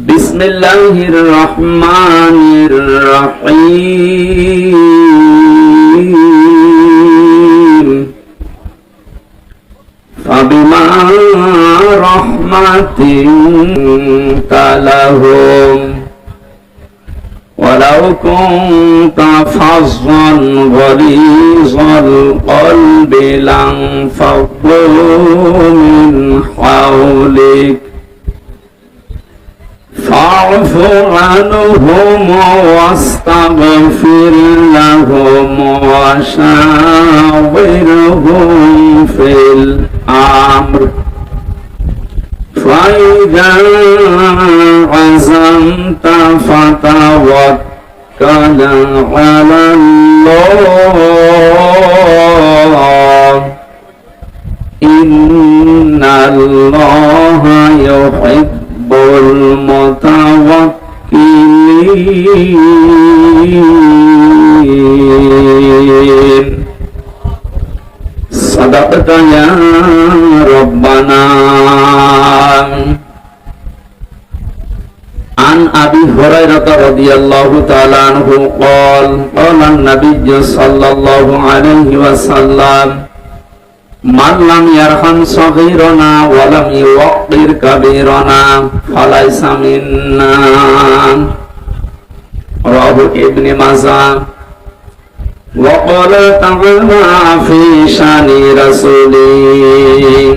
বিসমিল্লাহির রহমানির রহিম ফাবিমা রাহমাতিন লাহুম ওয়ালাউ কুনতা ফাযযান গালিযাল কলবি লানফাদ্দু মিন হাওলিক فاعف عنهم واستغفر لهم وشاورهم في الأمر فإذا عزمت فتوكل على الله إن الله يحب المتوكلين صدقت يا ربنا. عن أبي هريرة رضي الله تعالى عنه قال قال النبي صلى الله عليه وسلم من لم يرحم صغيرنا ولم يوقر كبيرنا فليس منا. رواه ابن ماجه. وقال تعالى في شان رسوله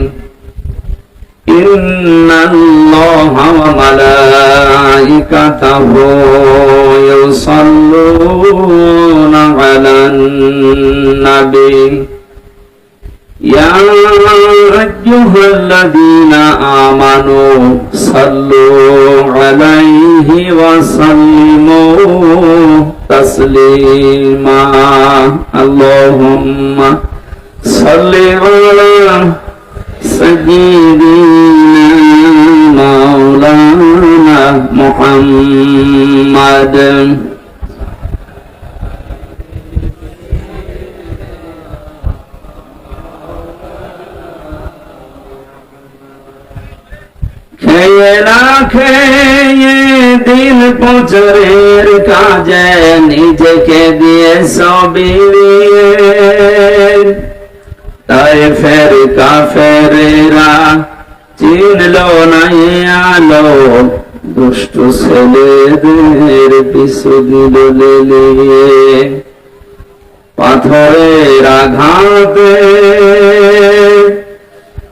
إن الله وملائكته يصلون على النبي يا أيها الذين آمنوا صلوا عليه وسلموا تسليما. اللهم صل على سيدنا مولانا محمد খেয়ে না খেয়ে দিন প্রচারের কাজে নিজেকে দিয়ে সবিলিয়ে তাই ফের কাফেরেরা চিনল না আলো দুষ্ট ছেলেদের পিছু দিল লেলিয়ে পাথরের আঘাতে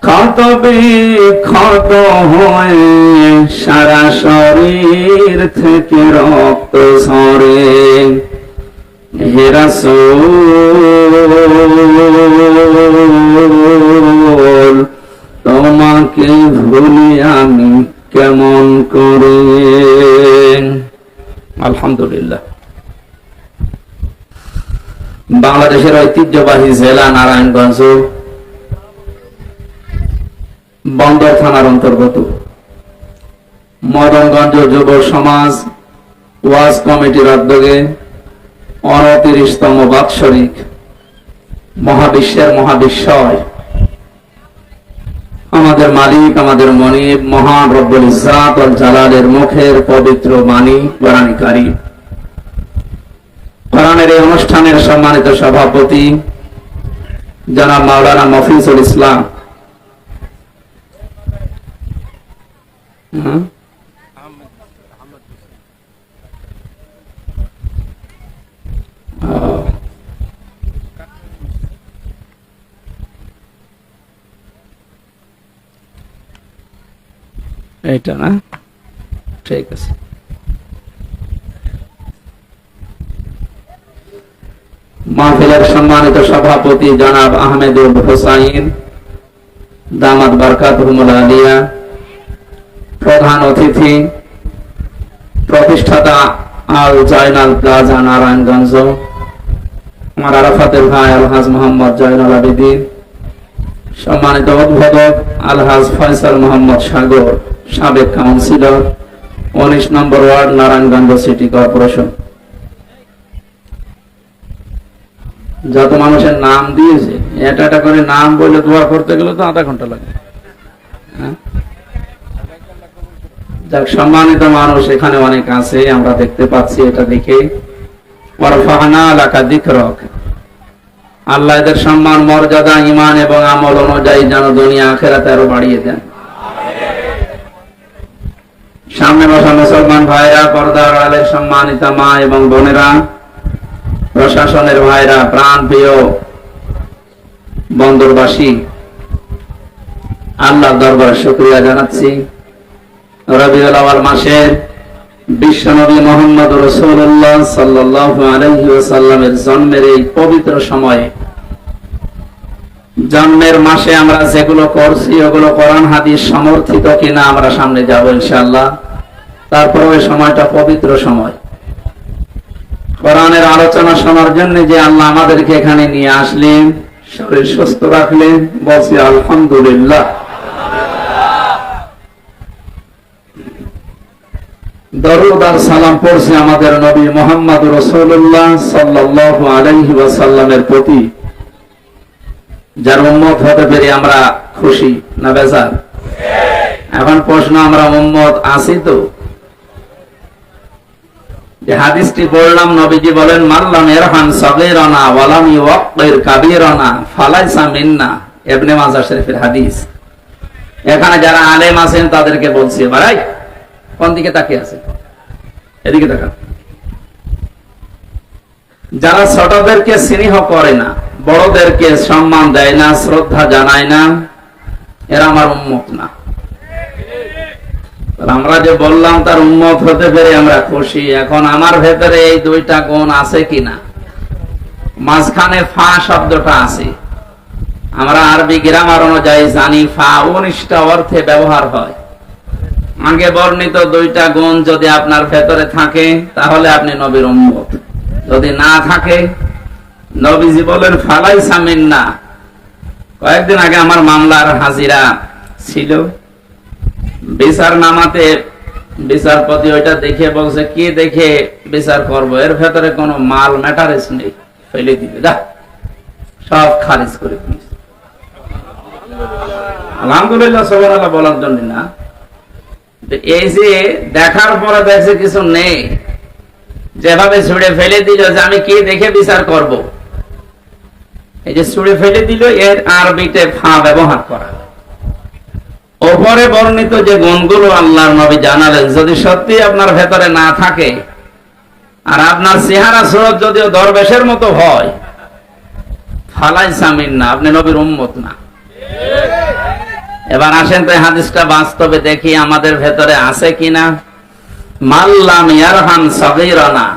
ক্ষত বিক্ষত হয়ে সারা শরীর থেকে রক্ত ঝরে হে রাসূল তোমাকে ভুলি আমি কেমন করে। আলহামদুলিল্লাহ। বাংলাদেশের ঐতিহ্যবাহী জেলা নারায়ণগঞ্জ বন্দর থানার অন্তর্গত মদনগঞ্জ যুব সমাজ ওয়াজ কমিটির উদ্যোগে 29তম বাৎসরিক মহাবিশ্বের মহাবিশ্বয় আমাদের মালিক আমাদের মনিব মহান রব্বুল ইজ্জাত ওয়াল জালালের মুখের পবিত্র বাণী কোরআন কারীম। কোরআনের এই অনুষ্ঠানের সম্মানিত সভাপতি জনাব মাওলানা মফিজুল ইসলাম, এইটা না, ঠিক আছে। মাহফিলের সম্মানিত সভাপতি জনাব আহমেদুল হোসাইন দামাত বারকাতুহুল আলিয়া, প্রধান অতিথি প্রতিষ্ঠাতা আল জাইনাল প্লাজা নারায়ণগঞ্জ আমার আরাফাতের ভাই আলহাজ মোহাম্মদ জয়নুল আবেদিন, সম্মানিত উদ্বোধক আলহাজ ফয়সাল মোহাম্মদ সাগর, সাবেক কাউন্সিলর 19 নম্বর ওয়ার্ড নারায়ণগঞ্জ সিটি কর্পোরেশন। যত মানুষের নাম দিয়েছে এটা এটা করে নাম বলে দোয়া করতে গেলে তো আধা ঘন্টা লাগে। যাক, সম্মানিত মানুষ এখানে অনেক আছে, আমরা দেখতে পাচ্ছি। এটা দেখে ওয়ারফা'না লাকা যিকরাক, আল্লাহ এদের সম্মান, মর্যাদা, ঈমান এবং আমল অনুযায়ী যেন দুনিয়া আখিরাতে আরো বাড়িয়ে দেন। সামনে বসা মুসলমান ভাইরা, পর্দার আড়ালের সম্মানিত মা এবং বোনেরা, প্রশাসনের ভাইরা, প্রাণ প্রিয় বন্দরবাসী, আল্লাহর দরবারে শুকরিয়া জানাচ্ছি। রবিউল আউয়াল মাসের বিশ্বনবী মুহাম্মদ রাসূলুল্লাহ সাল্লাল্লাহু আলাইহি ওয়াসাল্লামের জন্মের এই পবিত্র সময়ে, জন্মের মাসে আমরা যেগুলো করছি ওগুলো কোরআন হাদিস সমর্থিত কিনা আমরা সামনে যাব ইনশাআল্লাহ। তারপর ওই সময়টা পবিত্র সময়, কোরআনের আলোচনা শোনার জন্য যে আল্লাহ আমাদেরকে এখানে নিয়ে আসলেন, শরীর সুস্থ রাখলেন, বলছি আলহামদুলিল্লাহ। দরুদ আর সালাম পড়ছি আমাদের নবী মুহাম্মদ রাসূলুল্লাহ সাল্লাল্লাহু আলাইহি ওয়াসাল্লামের প্রতি, যার উম্মত হতে পেরে আমরা খুশি না বেজার? এখন প্রশ্ন, আমরা উম্মত আছি তো? যে হাদিসটি বললাম, নবীজি বলেন, মাল্লাম ইয়ারহাম সাগীরানা ওয়া লাম ইউওয়াক্কির কাবীরানা ফালাইসা মিন্না। ইবনে মাজাহ শরীফের হাদিস। এখানে যারা আলেম আছেন তাদেরকে বলছি, ভাই কোন দিকে তাকিয়ে আছে? এদিকে তাকান। যারা ছোটদেরকে স্নেহ করে না, বড়দেরকে সম্মান দেয় না, শ্রদ্ধা জানায় না, এরা আমার উম্মত না। আমরা যে বললাম তার উম্মত হতে পেরে আমরা খুশি। এখন আমার ভেতরে এই দুইটা গুণ আছে কিনা? মাঝখানে ফা শব্দটা আছে, আমরা আরবি গ্রামার অনুযায়ী জানি ফা 19টা অর্থে ব্যবহার হয়। আগে বর্ণিত দুইটা গুণ যদি আপনার ভেতরে থাকে তাহলে আপনি নবীর উম্মত। যদি না থাকে, নবীজি বলেন ফালাইসা মিন্না। কয়েকদিন আগে আমার মামলার হাজিরা ছিল, বিচার নামাতে বিচারপতি ওইটা দেখে বলছে, কি দেখে বিচার করব, এর ভেতরে কোনো মাল ম্যাটারেস নেই, ফেলে দিবে, যা সব খারিজ করে দিয়েছে। আলহামদুলিল্লাহ, সুবহানাল্লাহ বলার জন্য না, এই যে দেখার পরে দেখছে কিছু নেই, যেভাবে ছুড়ে ফেলে দিল, যে আমি কি দেখে বিচার করব। এই যে ছুড়ে ফেলে দিল, এর আরবিতে ফা ব্যবহার করা। ওপরে বর্ণিত যে গুণগুলো আল্লাহর নবী জানালেন, যদি সত্যি আপনার ভেতরে না থাকে, আর আপনার চেহারা সুরত যদিও দরবেশের মতো হয়, ফালাইসা মিন্না, আপনি নবীর উম্মত না। এবার আসেন তো হাদিসটা বাস্তবে দেখি আমাদের ভেতরে আছে কিনা। মাল্লাম ইয়ারহাম সাগীরানা,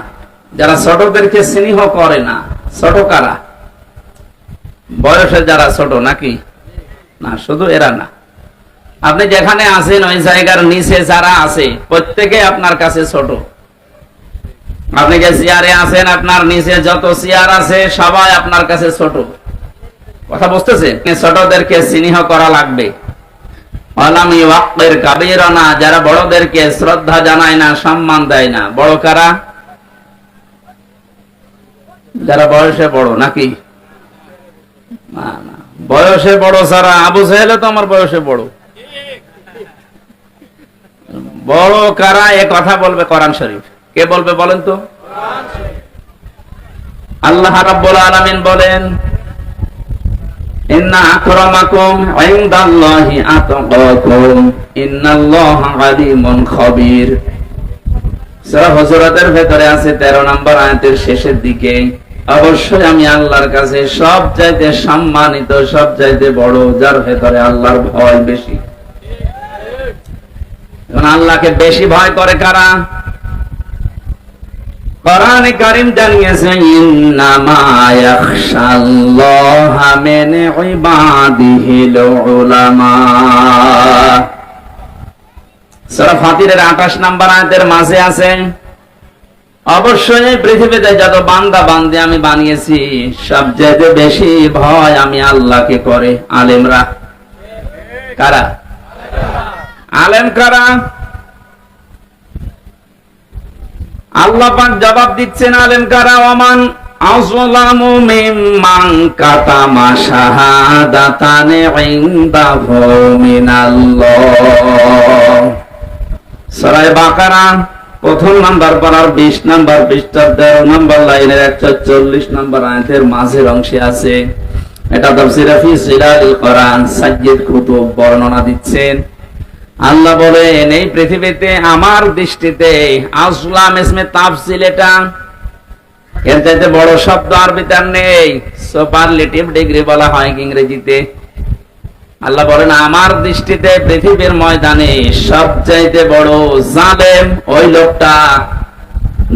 যারা ছোটদেরকে স্নেহ করে না। ছোট কারা? বয়সে যারা ছোট নাকি? না, শুধু এরা না, আপনি যেখানে আছেন ওই জায়গার নিচে যারা আছে প্রত্যেকে আপনার কাছে ছোট। আপনি যে চেয়ারে আছেন, আপনার নিচে যত চেয়ার আছে সবাই আপনার কাছে ছোট। কথা বুঝতেছেন? ছোটদেরকে স্নেহ করা লাগবে। ওয়ালাম ইউওয়াক্কির কাবীরানা, যারা বড়দেরকে শ্রদ্ধা জানায় না, সম্মান দেয় না। বড় কারা? যারা বয়সে বড় নাকি? না না, বয়সে বড় ছাড়া আবু জাহেল তো আমার বয়সে বড়। বড় কারা এ কথা বলবে কোরআন শরীফ। কে বলবে বলেন তো? আল্লাহ রাব্বুল আলামিন বলেন, ইন্না আকরামাকুম ইনদাল্লাহি আতকাকুম ইন্নাল্লাহা আলিমুন খাবীর। সূরা হুজুরাতের ভেতরে আছে 13 নম্বর আয়াতের শেষের দিকে, অবশ্যই আমি আল্লাহর কাছে সবচাইতে সম্মানিত, সবচাইতে বড়, যার ভেতরে আল্লাহর ভয় বেশি। আল্লাহকে বেশি ভয় করে কারা? কোরআনে কারীম জানিয়েছে, ইন্নামা ইয়াখশাল্লাহা মিন ইবাদিহিল উলামা। সূরা ফাতিরের 28 নম্বর আয়াতের মাঝে আছে, অবশ্যই পৃথিবীতে যত বান্দা বান্দি আমি বানিয়েছি, সবচেয়ে বেশি ভয় আমি আল্লাহকে করে আলেমরা। কারা? আলেম কারা? আল্লাহ পাক জবাব দিচ্ছেন, আলেম কারা? ওমান আযলামু মিম্মান কাতামা শাহাদাতান ইনদাহু মিনাল্লাহ। সূরা বাকারা প্রথম নাম্বার পারার 20 নাম্বার পৃষ্ঠার 13 নাম্বার লাইনের 140 নাম্বার আয়াতের মাঝের অংশে আছে। এটা তাফসীরে ফি জিলালিল কোরআন সাজ্জিদ কুতুব বর্ণনা দিচ্ছেন। আল্লাহ বলেন, এই পৃথিবীতে আমার দৃষ্টিতে, আসলাম ইসমে তাফসীল, এটা এর চাইতে বড় শব্দ আরবিতে আর নেই। সুপারলেটিভ ডিগ্রি বলা হয় ইংরেজিতে। আল্লাহ বলেন, আমার দৃষ্টিতে পৃথিবীর ময়দানে সবচাইতে বড় জালেম ওই লোকটা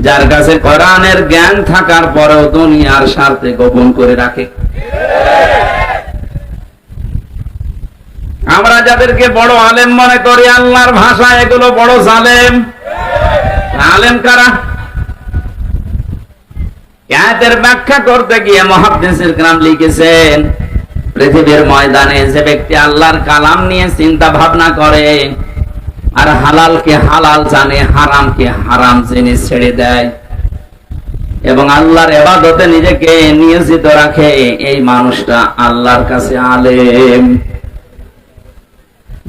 যার কাছে কোরআনের জ্ঞান থাকার পরেও দুনিয়ার স্বার্থে গোপন করে রাখে। আমরা যাদেরকে বড় আলেম মনে করি, আল্লাহর ভাষায় এগুলো বড় জালেম। আলেম কারা? আয়াতের ব্যাখ্যা করতে গিয়ে মুহাদ্দিসিন কিরাম লিখেছেন, পৃথিবীর ময়দানে যে ব্যক্তি আল্লাহর কালাম নিয়ে চিন্তা ভাবনা করে আর হালালকে হালাল জানে, হারামকে হারাম জেনে ছেড়ে দেয় এবং আল্লাহর ইবাদতে নিজেকে নিয়োজিত রাখে, এই মানুষটা আল্লাহর কাছে আলেম।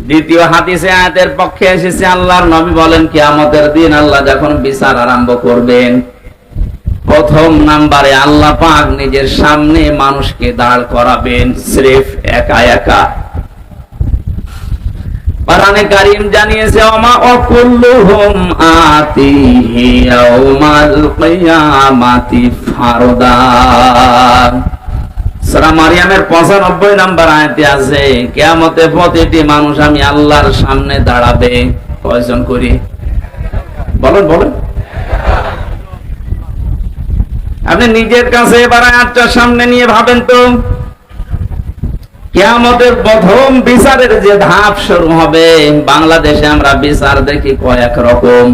দ্বিতীয় হাদিসে আয়াতের পক্ষে এসেছে, আল্লাহর নবী বলেন, কিয়ামতের দিন আল্লাহ যখন বিচার আরম্ভ করবেন, প্রথম নাম্বারে আল্লাহ পাক নিজের সামনে মানুষকে দাঁড় করাবেন, স্রেফ একা একা। কোরআনে কারীম জানিয়েছে, ওমা কুল্লুহুম আতিহি ইয়াউমাল কিয়ামাতি ফারদা। সূরা মারইয়ামের 95 নাম্বার আয়াতে আছে, কিয়ামতে প্রতিটি মানুষ আমি আল্লাহর সামনে দাঁড়াবে। কয়জন করি? বলেন বলেন। আপনি নিজের কাছে এবার আয়াতটার সামনে নিয়ে ভাবেন তো, কিয়ামতের প্রথম বিচারের যে ধাপ শুরু হবে, বাংলাদেশে আমরা বিচার দেখি কয়েক রকম।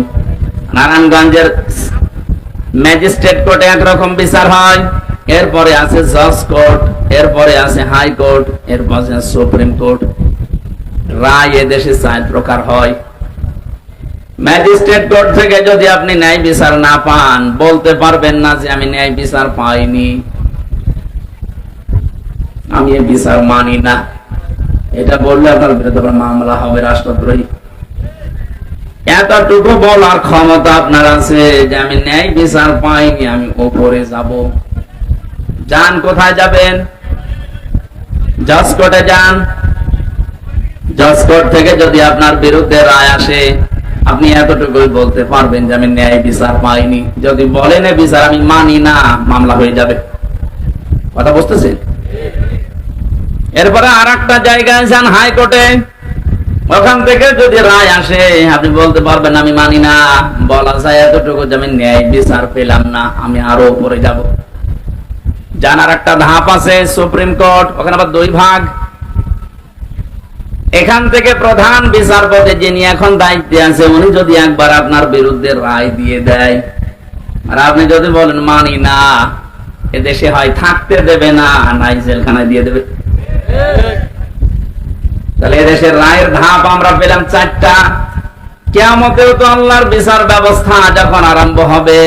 নারায়ণগঞ্জের ম্যাজিস্ট্রেট কোর্টে একরকম বিচার হয়, এরপরে আছে জজ কোর্ট, এরপরে আছে হাই কোর্ট, এরপরে আছে সুপ্রিম কোর্ট। রায় এদেশে 4 প্রকার হয়। ম্যাজিস্ট্রেট কোর্ট থেকে যদি আপনি ন্যায় বিচার না পান, বলতে পারবেন না যে আমি ন্যায় বিচার পাইনি, আমি এই বিচার মানি না। এটা বললে আপনার বিরুদ্ধে মামলা হবে, রাষ্ট্রদ্রোহী। এতটুকু বলার ক্ষমতা আপনার আছে যে আমি ন্যায় বিচার পাইনি, আমি ওপরে যাব। যান, কোথায় যাবেন? জজ কোর্টে যান। জজ কোর্ট থেকে যদি আপনার বিরুদ্ধে রায় আসে, আপনি এতটুকুই বলতে পারবেন যে আমি ন্যায় বিচার পাইনি। যদি বলেন বিচার আমি মানি না, মামলা হয়ে যাবে। কথা বুঝতেছেন? এরপরে আর একটা জায়গায় যান, হাইকোর্টে। ওখান থেকে যদি রায় আসে, আপনি বলতে পারবেন আমি মানি না। বলা যায় এতটুকু যে আমি ন্যায় বিচার পেলাম না, আমি আরো উপরে যাব। জানার একটা ধাপ আছে সুপ্রিম কোর্ট, ওখানে আবার 2 ভাগ। এখান থেকে প্রধান বিচারপতি যিনি এখন দায়িত্বে আছে, উনি যদি একবার আপনার বিরুদ্ধে রায় দিয়ে দেয় আর আপনি যদি বলেন মানি না, এদেশে হয় থাকতে দেবে না, নাই জেলখানায় দিয়ে দেবে। তাহলে এদেশের রায়ের ধাপ আমরা পেলাম 4টা। কিয়ামতেও তো আল্লাহর বিচার ব্যবস্থা যখন আরম্ভ হবে,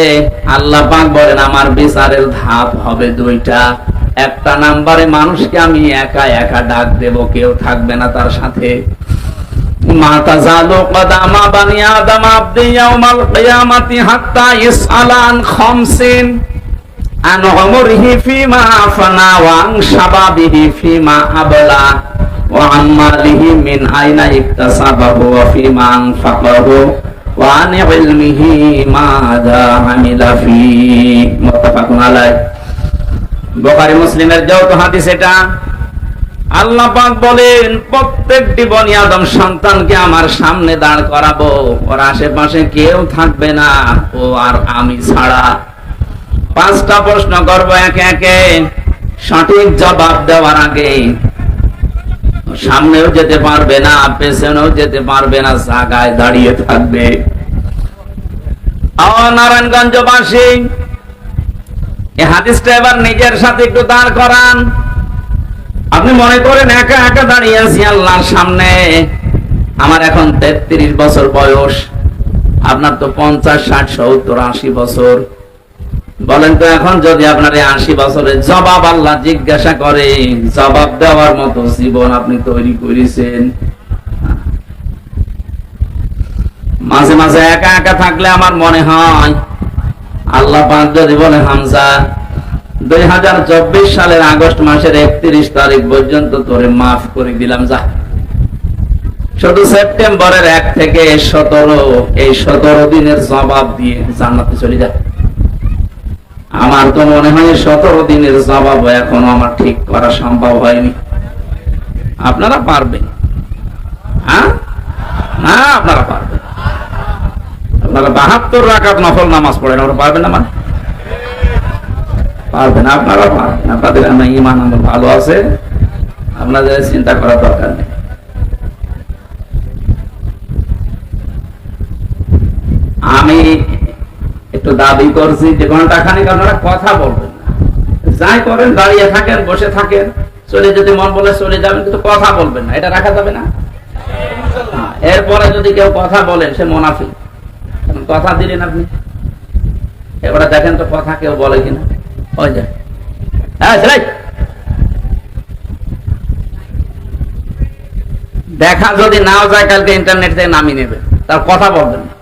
আল্লাহ পাক বলেন আমার বিচারের ধাপ হবে 2টা। একটা নাম্বারে মানুষকে আমি একা একা ডাক দেব, কেউ থাকবে না তার সাথে। মা তাযালু কদামা বানি আদম আবদি ইয়াউমাল কিয়ামাতি হাত্তা ইসআলান খামসিন আন উমরিহি ফিমা আফনা ওয়া আন শাবাবিহি ফিমা আবলা ওয়া আন মালিহি মিন আইনা ইকতাসাবাহু ওয়া ফিমা আনফাকাহু ওয়া আন ইলমিহি মাযা আমিলা ফি। মুত্তাফাকুন আলাইহি। বুখারী মুসলিমের যৌথ হাদিস এটা। আল্লাহ পাক বলেন প্রত্যেকটি বনি আদম সন্তানকে আমার সামনে দাঁড় করাবো, ওর আশেপাশে কেউ থাকবে না, ও আর আমি ছাড়া। 5টা প্রশ্ন করব একে একে। সঠিক জবাব দেওয়ার আগে সামনেও যেতে পারবে না, পেছনেও যেতে পারবে না, জায়গায় দাঁড়িয়ে থাকবে। নারায়ণগঞ্জবাসী, এই হাদিসটা এবার নিজের সাথে একটু দাঁড় করান। আপনি মনে করেন একা একা দাঁড়িয়ে আছি আল্লাহর সামনে। আমার এখন 33 বছর বয়স, আপনার তো 50, 60, 70, 80 বছর। বলেন তো এখন যদি আপনার 80 বছরের জবাব আল্লাহ জিজ্ঞাসা করে, জবাব দেওয়ার মতো জীবন আপনি তৈরি করেছেন? মাঝে মাঝে একা একা থাকলে আমার মনে হয় আল্লাহ পাক যদি বলে হামজা 2024 সালের আগস্ট মাসের 31 তারিখ পর্যন্ত তোরে মাফ করে দিলাম, যা শুধু সেপ্টেম্বরের 1 থেকে 17 এই 17 দিনের জবাব দিয়ে জান্নাতে চলে যায়। আমার তো মনে হয় 17 দিনের জবাব এখনো আমার ঠিক করা সম্ভব হয়নি। আপনারা পারবেন? হ্যাঁ, আপনারা পারবেন। আপনারা 72 রাকাত নফল নামাজ পড়েন, ওরা পারবেন না? মানে পারবেন, আপনারা পারবেন। আপনাদের ঈমান আমার ভালো আছে, আপনাদের চিন্তা করার দরকার নেই। আমি একটু দাবি করছি যে ঘন্টাখানিক আপনারা কথা বলবেন না, যাই করেন দাঁড়িয়ে থাকেন, বসে থাকেন, চলে যেতে মন বলে চলে যাবেন, কিন্তু কথা বলবেন না। এটা রাখা যাবে না? এরপরে যদি কেউ কথা বলেন সে মুনাফিক। কথা দিলেন আপনি, এবারে দেখেন তো কথা কেউ বলে কিনা। ওই যে দেখা যদি নাও যায়, কালকে ইন্টারনেট থেকে নামিয়ে নেবে, তার কথা বলবেন না।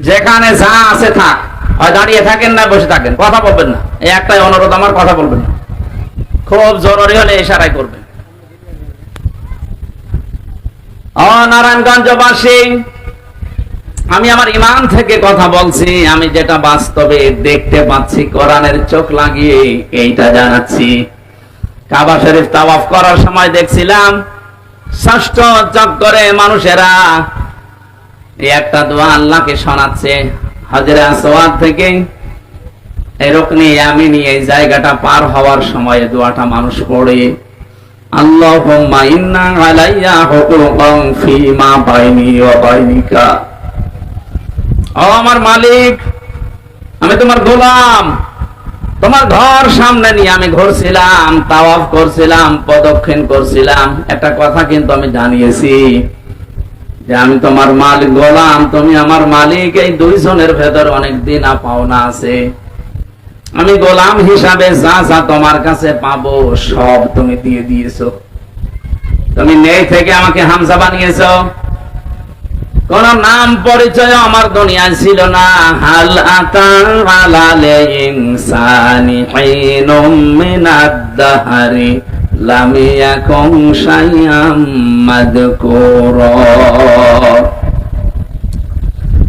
যেখানে যা আছে থাক, হয় দাঁড়িয়ে থাকেন না বসে থাকেন, কথা বলবেন না। এই একটাই অনুরোধ আমার, কথা বলবেন না। খুব জরুরি হলে ইশারায় করবেন। নারায়ণগঞ্জবাসী, আমি আমার ঈমান থেকে কথা বলছি। আমি যেটা বাস্তবে দেখতে পাচ্ছি, কোরআনের চোখ লাগিয়ে এইটা জানাচ্ছি। কাবা শরীফ তাওয়াফ করার সময় দেখছিলাম ষষ্ঠ চক্করে মানুষেরা একটা দোয়া আল্লাহকে শোনাচ্ছে। হাজরে আসওয়াদ থেকে এই রুকনে ইয়ামিনী এই জায়গাটা পার হওয়ার সময় দোয়াটা মানুষ পড়ে, আল্লাহুম্মা ইন্না আলাইয়া হুকুকান ফীমা বাইনি ওয়া বাইনিকা। ও আমার মালিক, আমি তোমার গোলাম, তোমার ঘর সামনে নিয়ে আমি ঘুরছিলাম, তাওয়াফ করছিলাম, প্রদক্ষিণ করছিলাম। একটা কথা কিন্তু আমি জানিয়েছি যে আমি তোমার মালিক, গোলাম তুমি আমার মালিক। এই দুইজনের ভেতর অনেক দিন পাওনা আছে। আমি গোলাম হিসাবে যা যা তোমার কাছে পাবো সব তুমি দিয়ে দিয়েছো। তুমি নেই থেকে আমাকে হামজা বানিয়েছো। কোন নাম পরিচয় আমার দুনিয়ায় ছিল না। হাল আতাল আলাল ইনসানি হিনুম মিনাদ দাহরি লাম ইয়াকুন শাইআম মাযকুরা।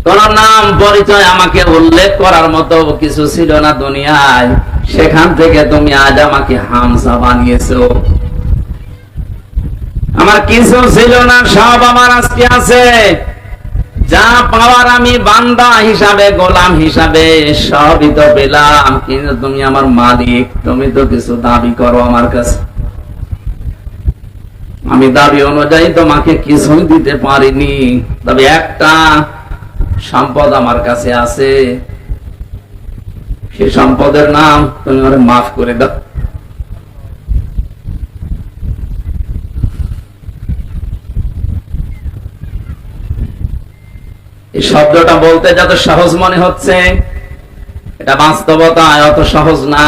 কোন নাম পরিচয় আমাকে উল্লেখ করার মতো কিছু ছিল না দুনিয়ায়, সেখান থেকে তুমি আজ আমাকে হামজা বানিয়েছো। আমার কিছু ছিল না, সব আমার আজকে আছে। যা পাওয়ার আমি বান্দা হিসাবে, গোলাম হিসাবে সবই তো পেলাম, কিন্তু তুমি আমার মালিক, তুমি তো কিছু দাবি করো আমার কাছে। আমি দাবি অনুযায়ী তোমাকে কিছুই দিতে পারিনি, তবে একটা সম্পদ আমার কাছে আছে, সেই সম্পদের নাম তুমি আমাকে মাফ করে দাও। এই শব্দটা বলতে যত সহজ মনে হচ্ছে, এটা বাস্তবতা অত সহজ না।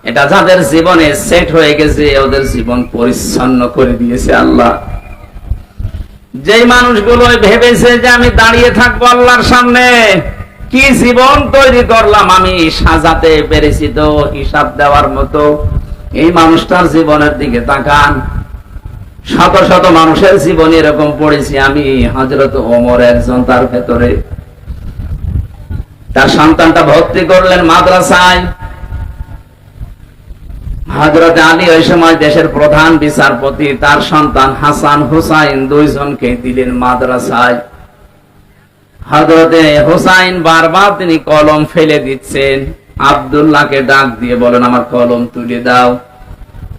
এটা যাদের জীবনে সেট হয়ে গেছে, ওদের জীবন পরিচ্ছন্ন করে দিয়েছে আল্লাহ। যেই মানুষগুলো ভেবেছে যে আমি দাঁড়িয়ে থাকবো আল্লাহর সামনে, কি জীবন তৈরি করলাম আমি, সাজাতে পেরেছি তো হিসাব দেওয়ার মতো। এই মানুষটার জীবনের দিকে তাকান। শত শত মানুষের জীবনে এরকম পড়েছি আমি। হযরত ওমর একজন, তার ভেতরে তার সন্তানটা ভর্তি করলেন মাদ্রাসায়। হযরত আলী ওই সময় দেশের প্রধান বিচারপতি, তার সন্তান হাসান হুসাইন দুইজনকে দিলেন মাদ্রাসায়। হযরতে হুসাইন বারবার তিনি কলম ফেলে দিচ্ছেন। আব্দুল্লাহকে ডাক দিয়ে বলেন আমার কলম তুলে দাও।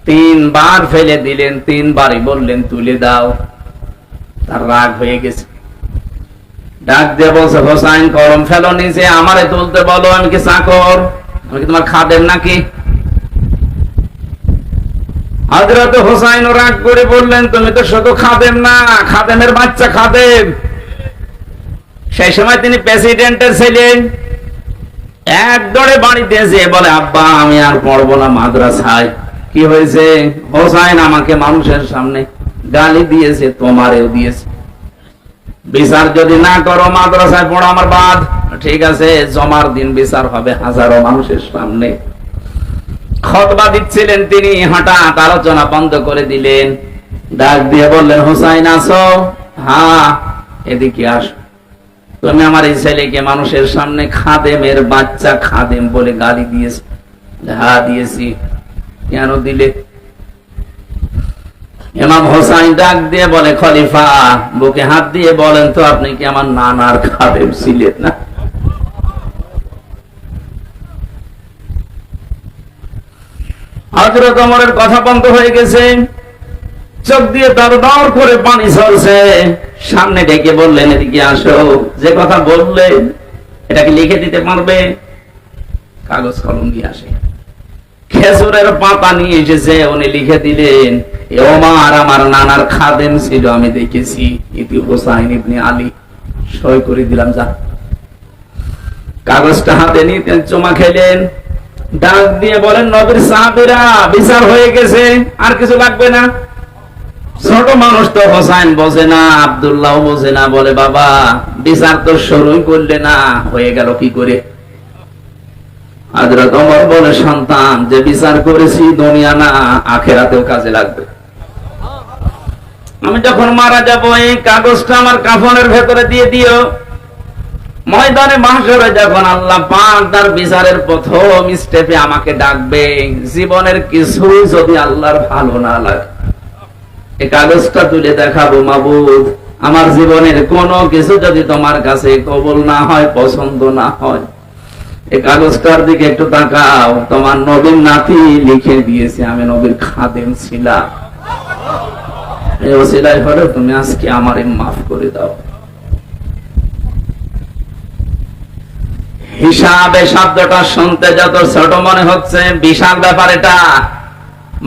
3 বার ফেলে দিলেন, 3 বারই বললেন তুলে দাও। তার রাগ হয়ে গেছে, ডাক দিয়ে বলছে হোসাইন কলম ফেলো নিচে, আমারে তুলতে বলো, আমি কি চাকর? আমি কি তোমার খাদেম নাকি? হযরত হোসাইন রাগ করে বললেন তুমি তো শুধু খাদেম না, খাদেমের বাচ্চা খাদেম। সেই সময় তিনি প্রেসিডেন্টের ছিলেন। এক দৌড়ে বাড়িতে যেয়ে বলে আব্বা আমি আর পড়বো না মাদ্রাসায়। কি হয়েছে? হোসাইন আমাকে মানুষের সামনে গালি দিয়েছে, তোমারেও দিয়েছে। বিচার যদি না করো মাদ্রাসায় পড়ো আমার বাদ। ঠিক আছে, জমার দিন বিচার হবে হাজারো মানুষের সামনে। খুতবা দিচ্ছিলেন তিনি, হঠাৎ আলোচনা বন্ধ করে দিলেন, ডাক দিয়ে বললেন, হুসাইন আছো? হ্যাঁ, এদিকে আসো। তুমি আমার এই ছেলেকে মানুষের সামনে খাদেমের বাচ্চা খাদেম বলে গালি দিয়েছ? হ্যাঁ দিয়েছি। কেন দিলে? ইমাম হোসাইন ডাক দিয়ে বলে, খলিফা বুকে হাত দিয়ে বলেন তো, আপনি কি আমার নানার খাদেম ছিলেন না? হযরত ওমরের কথা বন্ধ হয়ে গেছে, চোখ দিয়ে দরদর করে পানি ঝরছে। সামনে ডেকে বললেন, এদিকে আসো, যে কথা বললেন এটাকে লিখে দিতে পারবে? কাগজ কলম দিয়ে আসে। খেজুরের পাতা নিয়ে এসেছে, উনি লিখে দিলেন, ওমর আমার নানার খাদেম ছিল, আমি দেখেছি। ইতি হুসাইন ইবনে আলী। সই করে দিলাম, যা। কাগজটা হাতে নিতেন, চুমা খেলেন, ডাক দিয়ে বলেন, নবীর সাহাবীরা, বিচার হয়ে গেছে, আর কিছু লাগবে না। ছোট মানুষ তো হোসাইন বোঝে না, আব্দুল্লাহ বোঝে না, বলে, বাবা বিচার তো শুরুই করলে না, হয়ে গেল কি করে? হযরত ওমর বলে, সন্তান, যে বিচার করেছি দুনিয়া না আখিরাতেও কাজে লাগবে। আমি যখন মারা যাব, এই কাগজটা আমার কাফনের ভেতরে দিয়ে দিও। ময়দানে মাহশরে যখন আল্লাহ পাক তার বিচারের প্রথম স্টেপে আমাকে ডাকবে, জীবনের কিছুই যদি আল্লাহর ভালো না লাগে, এই কাগজটা তুলে দেখাবো, মাবুদ আমার জীবনের কোনো কিছু যদি তোমার কাছে কবুল না হয়, পছন্দ না হয়, এই কাগজটার দিকে একটু তাকাও, তোমার নবীর নাতি লিখে দিয়েছে আমি নবীর খাদেম ছিলাম। এই ওসিলায় হলে তুমি আজকে আমারে মাফ করে দাও। হিসাবে শব্দটা শুনতে যত ছোট মনে হচ্ছে, বিশাল ব্যাপার এটা।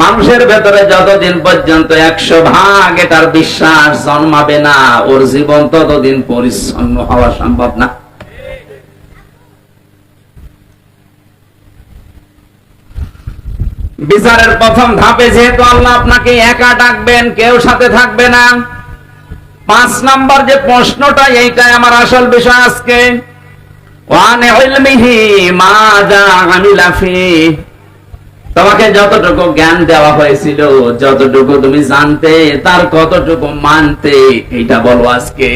মানুষের ভেতরে যতদিন পর্যন্ত 100% এটার বিশ্বাস জন্মাবে না, ওর জীবন ততদিন পরিচ্ছন্ন হওয়া সম্ভব না। বিচারের প্রথম ধাপে যেহেতু আল্লাহ আপনাকে একা ডাকবেন, কেউ সাথে থাকবে না। 5 নাম্বার যে প্রশ্নটা, এইটাই আমার আসল বিষয় আজকে। ওয়ান ইলমিহি মাযা আমিলা ফিহি, তোমাকে যতটুকু জ্ঞান দেওয়া হয়েছিল, যতটুকু তুমি জানতে, তার কতটুকু মানতে, এইটা বলো আজকে।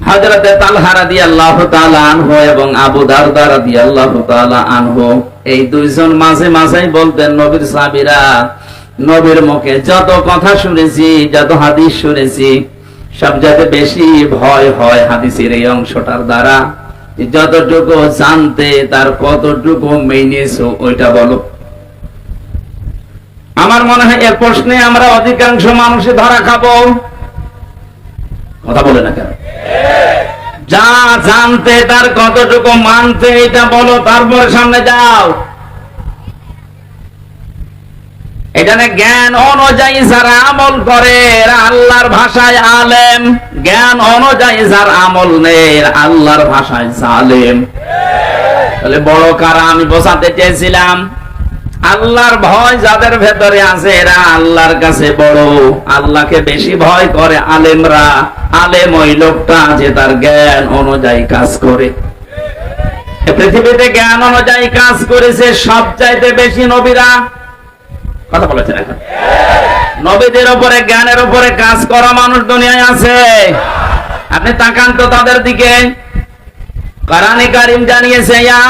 হযরতে তালহা রাদিয়াল্লাহু তাআলা আনহু এবং আবু দারদা রাদিয়াল্লাহু তাআলা আনহু, এই দুইজন মাঝে মাঝেই বলতেন, নবীর সাহাবীরা, নবীর মুখে যত কথা শুনেছি, যত হাদিস শুনেছি, সবচেয়ে বেশি ভয় হয় হাদিসের এই অংশটার দ্বারা। যতটুকু জানতে, তার কতটুকু মেনেছো, ওইটা বলো। আমার মনে হয় এর প্রশ্নে আমরা অধিকাংশ মানুষে ধরা খাবো। কথা বলে না কেন? যা জানতে, তার কতটুকু মানতে, এটা বলো, তারপরে সামনে যাও। এখানে জ্ঞান অনুযায়ী যারা আমল করে, এরা আল্লাহর ভাষায় আলেম। জ্ঞান অনুযায়ী যার আমল নেই, আল্লাহর ভাষায় জালেম। তাহলে বড় কারা? আমি বোঝাতে চেয়েছিলাম, আল্লাহর ভয় যাদের ভেতরে আছে, এরা আল্লাহর কাছে বড়। আল্লাহকে বেশি ভয় করে আলেমরা। আলেম ওই লোকটা যে তার জ্ঞান অনুযায়ী কাজ করে। পৃথিবীতে জ্ঞান অনুযায়ী কাজ করেছে সবচাইতে বেশি নবীরা। কথা বলেছেন এখন? নবীদের উপরে, জ্ঞানের উপরে কাজ করা মানুষ দুনিয়ায় আছে। আপনি তাকান তো তাদের দিকে। কোরআনে কারীম জানিয়েছে, ইয়া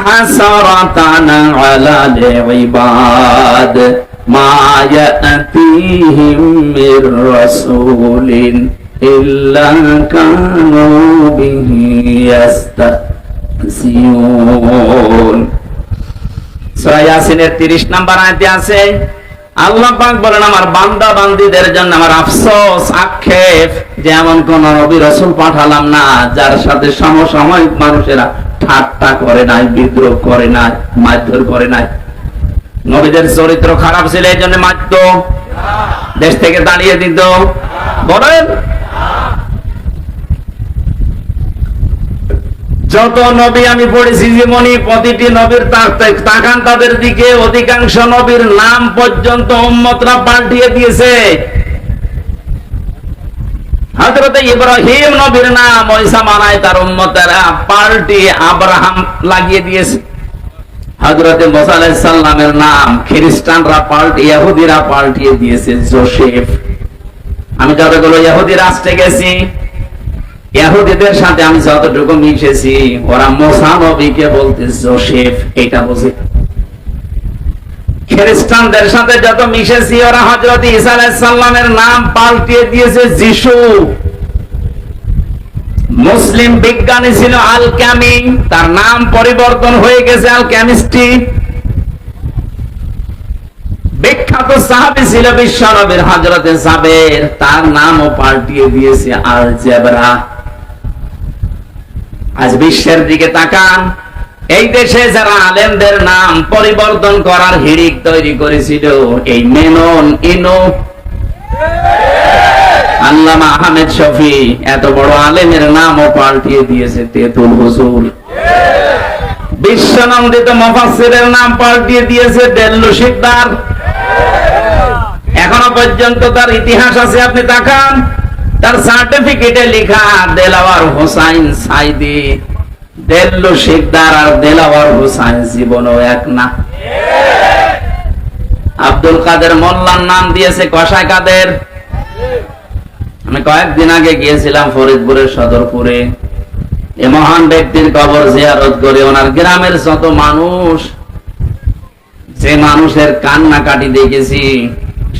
হাসরাতান আলাল ইবাদ মা ইয়াতিহিম মির রাসূলিন ইল্লা কানু বিহি ইস্তাহজিউন। সূরা ইয়াসিনের 30 নম্বর আয়াতে আছে, আল্লাহ পাক বলেন, আমার বান্দা বান্দীদের জন্য আমার আফসোস, আক্ষেপ, যে এমন কোন নবী রাসূল পাঠালাম না যার সাথে সমসাময়িক মানুষেরা ঠাট্টা করে নাই, বিদ্রোহ করে নাই, মারধর করে নাই। নবীদের চরিত্র খারাপ ছিল, এই জন্য মারত, দেশ থেকে তাড়িয়ে দিত। বলেন, যত নবী আমি পড়েছি জীবনী, প্রতিটি নবীর তাকান তাদের দিকে, অধিকাংশ নবীর নাম পর্যন্ত উম্মতরা পাল্টিয়ে দিয়েছে। হযরতে ইব্রাহিম নবীর নাম ওই জামানায় তার উম্মতেরা পাল্টি আব্রাহাম লাগিয়ে দিয়েছে। হযরতে মুসা আলাইহিস সালামের নাম খ্রিস্টানরা পাল্টি, ইহুদিরা পাল্টিয়ে দিয়েছে যোসেফ। আমি যতগুলো ইহুদি রাষ্ট্রে গেছি, ইহুদিদের সাথে আমি যতটুকু মিশেছি, ওরা মুসা নবীকে বলতে যোসেফ, এটা বোঝে। খ্রিস্টানদের সাথে যত মিশেছি, ওরা হযরত ঈসা আলাইহিস সালামের নাম পাল্টিয়ে দিয়েছে যিশু। মুসলিম বিজ্ঞানী ছিল আল-কামি, তার নাম পরিবর্তন হয়ে গেছে আল কেমিস্ট্রি। বিখ্যাত সাহাবী ছিল বিশ্বনবীর হযরতে জাবের, তার নামও পাল্টিয়ে দিয়েছে আল জেবরা। আজ বিশ্বের দিকে তাকান, এই দেশে যারা আলেমদের নাম পরিবর্তন করার হিড়িক তৈরি করেছিল, এই মেনন ইনো, আল্লামা আহমেদ শফি, এত বড় আলেমের নামও পাল্টিয়ে দিয়েছে তেতুল হুজুর। বিশ্বনন্দিত মুফাসসিরের নাম পাল্টিয়ে দিয়েছে দেল্লু শিকদার। এখনো পর্যন্ত তার ইতিহাস আছে, আপনি তাকান, তার সার্টিফিকেটে লেখা দেলাওয়ার হোসাইন সাইদি। দেল্লু শিকদার আর দেলাওয়ার হোসাইন জীবনও এক না। আব্দুল কাদের মোল্লার নাম দিয়েছে কসাই কাদের। আমি কয়েকদিন আগে গিয়েছিলাম ফরিদপুরের সদরপুরে, এ মহান ব্যক্তির কবর জিয়ারত করে ওনার গ্রামের যত মানুষ, যে মানুষের কান্নাকাটি দেখেছি,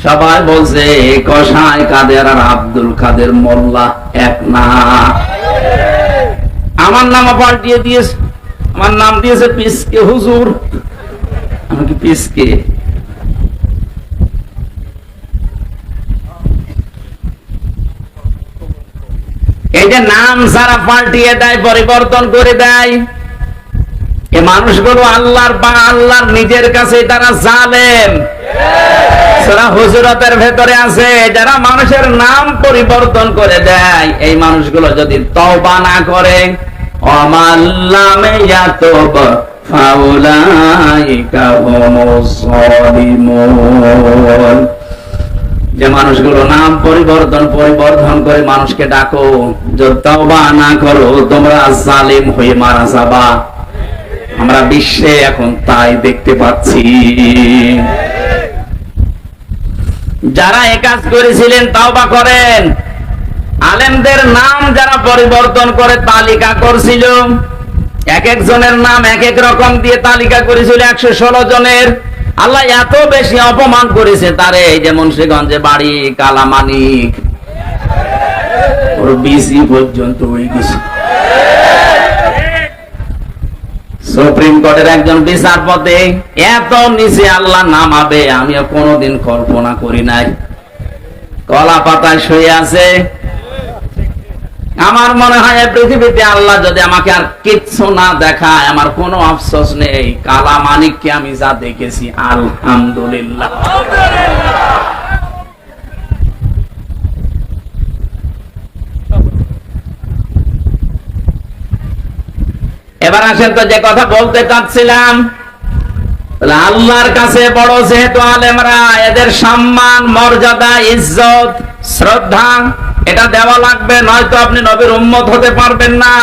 সবাই বলছে কসাই কাদের আর আব্দুল কাদের মোল্লা এক না। আমার নাম পাল্টিয়ে দিয়েছে, আমার নাম দিয়েছে পিসকে হুজুর। আমি কি পিসকে? এই যে নাম যারা পাল্টিয়ে দেয়, পরিবর্তন করে দেয়, এই মানুষগুলো আল্লাহর বা আল্লাহর নিজের কাছে তারা জালেম। সূরা হুজুরাতের ভেতরে আছে, যারা মানুষের নাম পরিবর্তন করে দেয়, এই মানুষগুলো যদি তওবা না করে, আমাল্লামে ইয়াতুব ফাউলাইকা হুমুজ যালিমুন। যে মানুষগুলো নাম পরিবর্তন করে মানুষকে ডাকো, যদি তওবা না করো, তোমরা জালিম হয়ে মারা যাবা। আমরা বিশ্বে এখন তাই দেখতে পাচ্ছি। যারা এ কাজ করেছিলেন তওবা করেন। আলেমদের নাম যারা পরিবর্তন করে তালিকা করছিল, এক একজনের নাম এক এক রকম দিয়ে তালিকা করেছিল 116 জনের। আল্লাহ এত বেশি অপমান করেছে তারে, যে মুন্সিগঞ্জে বাড়ি, কালামানিক, ওর বিসি পর্যন্ত হয়ে গেছে। সুপ্রিম কোর্টের একজন বিচারপতি এত নিচে আল্লাহ নামাবে আমিও কোনোদিন কল্পনা করি নাই। কলা পাতায় শুয়ে আছে। আমার মনে হয় পৃথিবীতে আল্লাহ যদি আমাকে আর কিচ্ছু না দেখায়, আমার কোনো আফসোস নেই। কালা মানিককে আমি যা দেখেছি, আলহামদুলিল্লাহ। এবার আসেন তো যে কথা বলতে চাচ্ছিলাম, আল্লাহর কাছে বড় যেহেতু আলেমরা, এদের সম্মান, মর্যাদা, ইজ্জত, শ্রদ্ধা এটা দেওয়া লাগবে, নয়তো আপনি নবীর উম্মত হতে পারবেন না।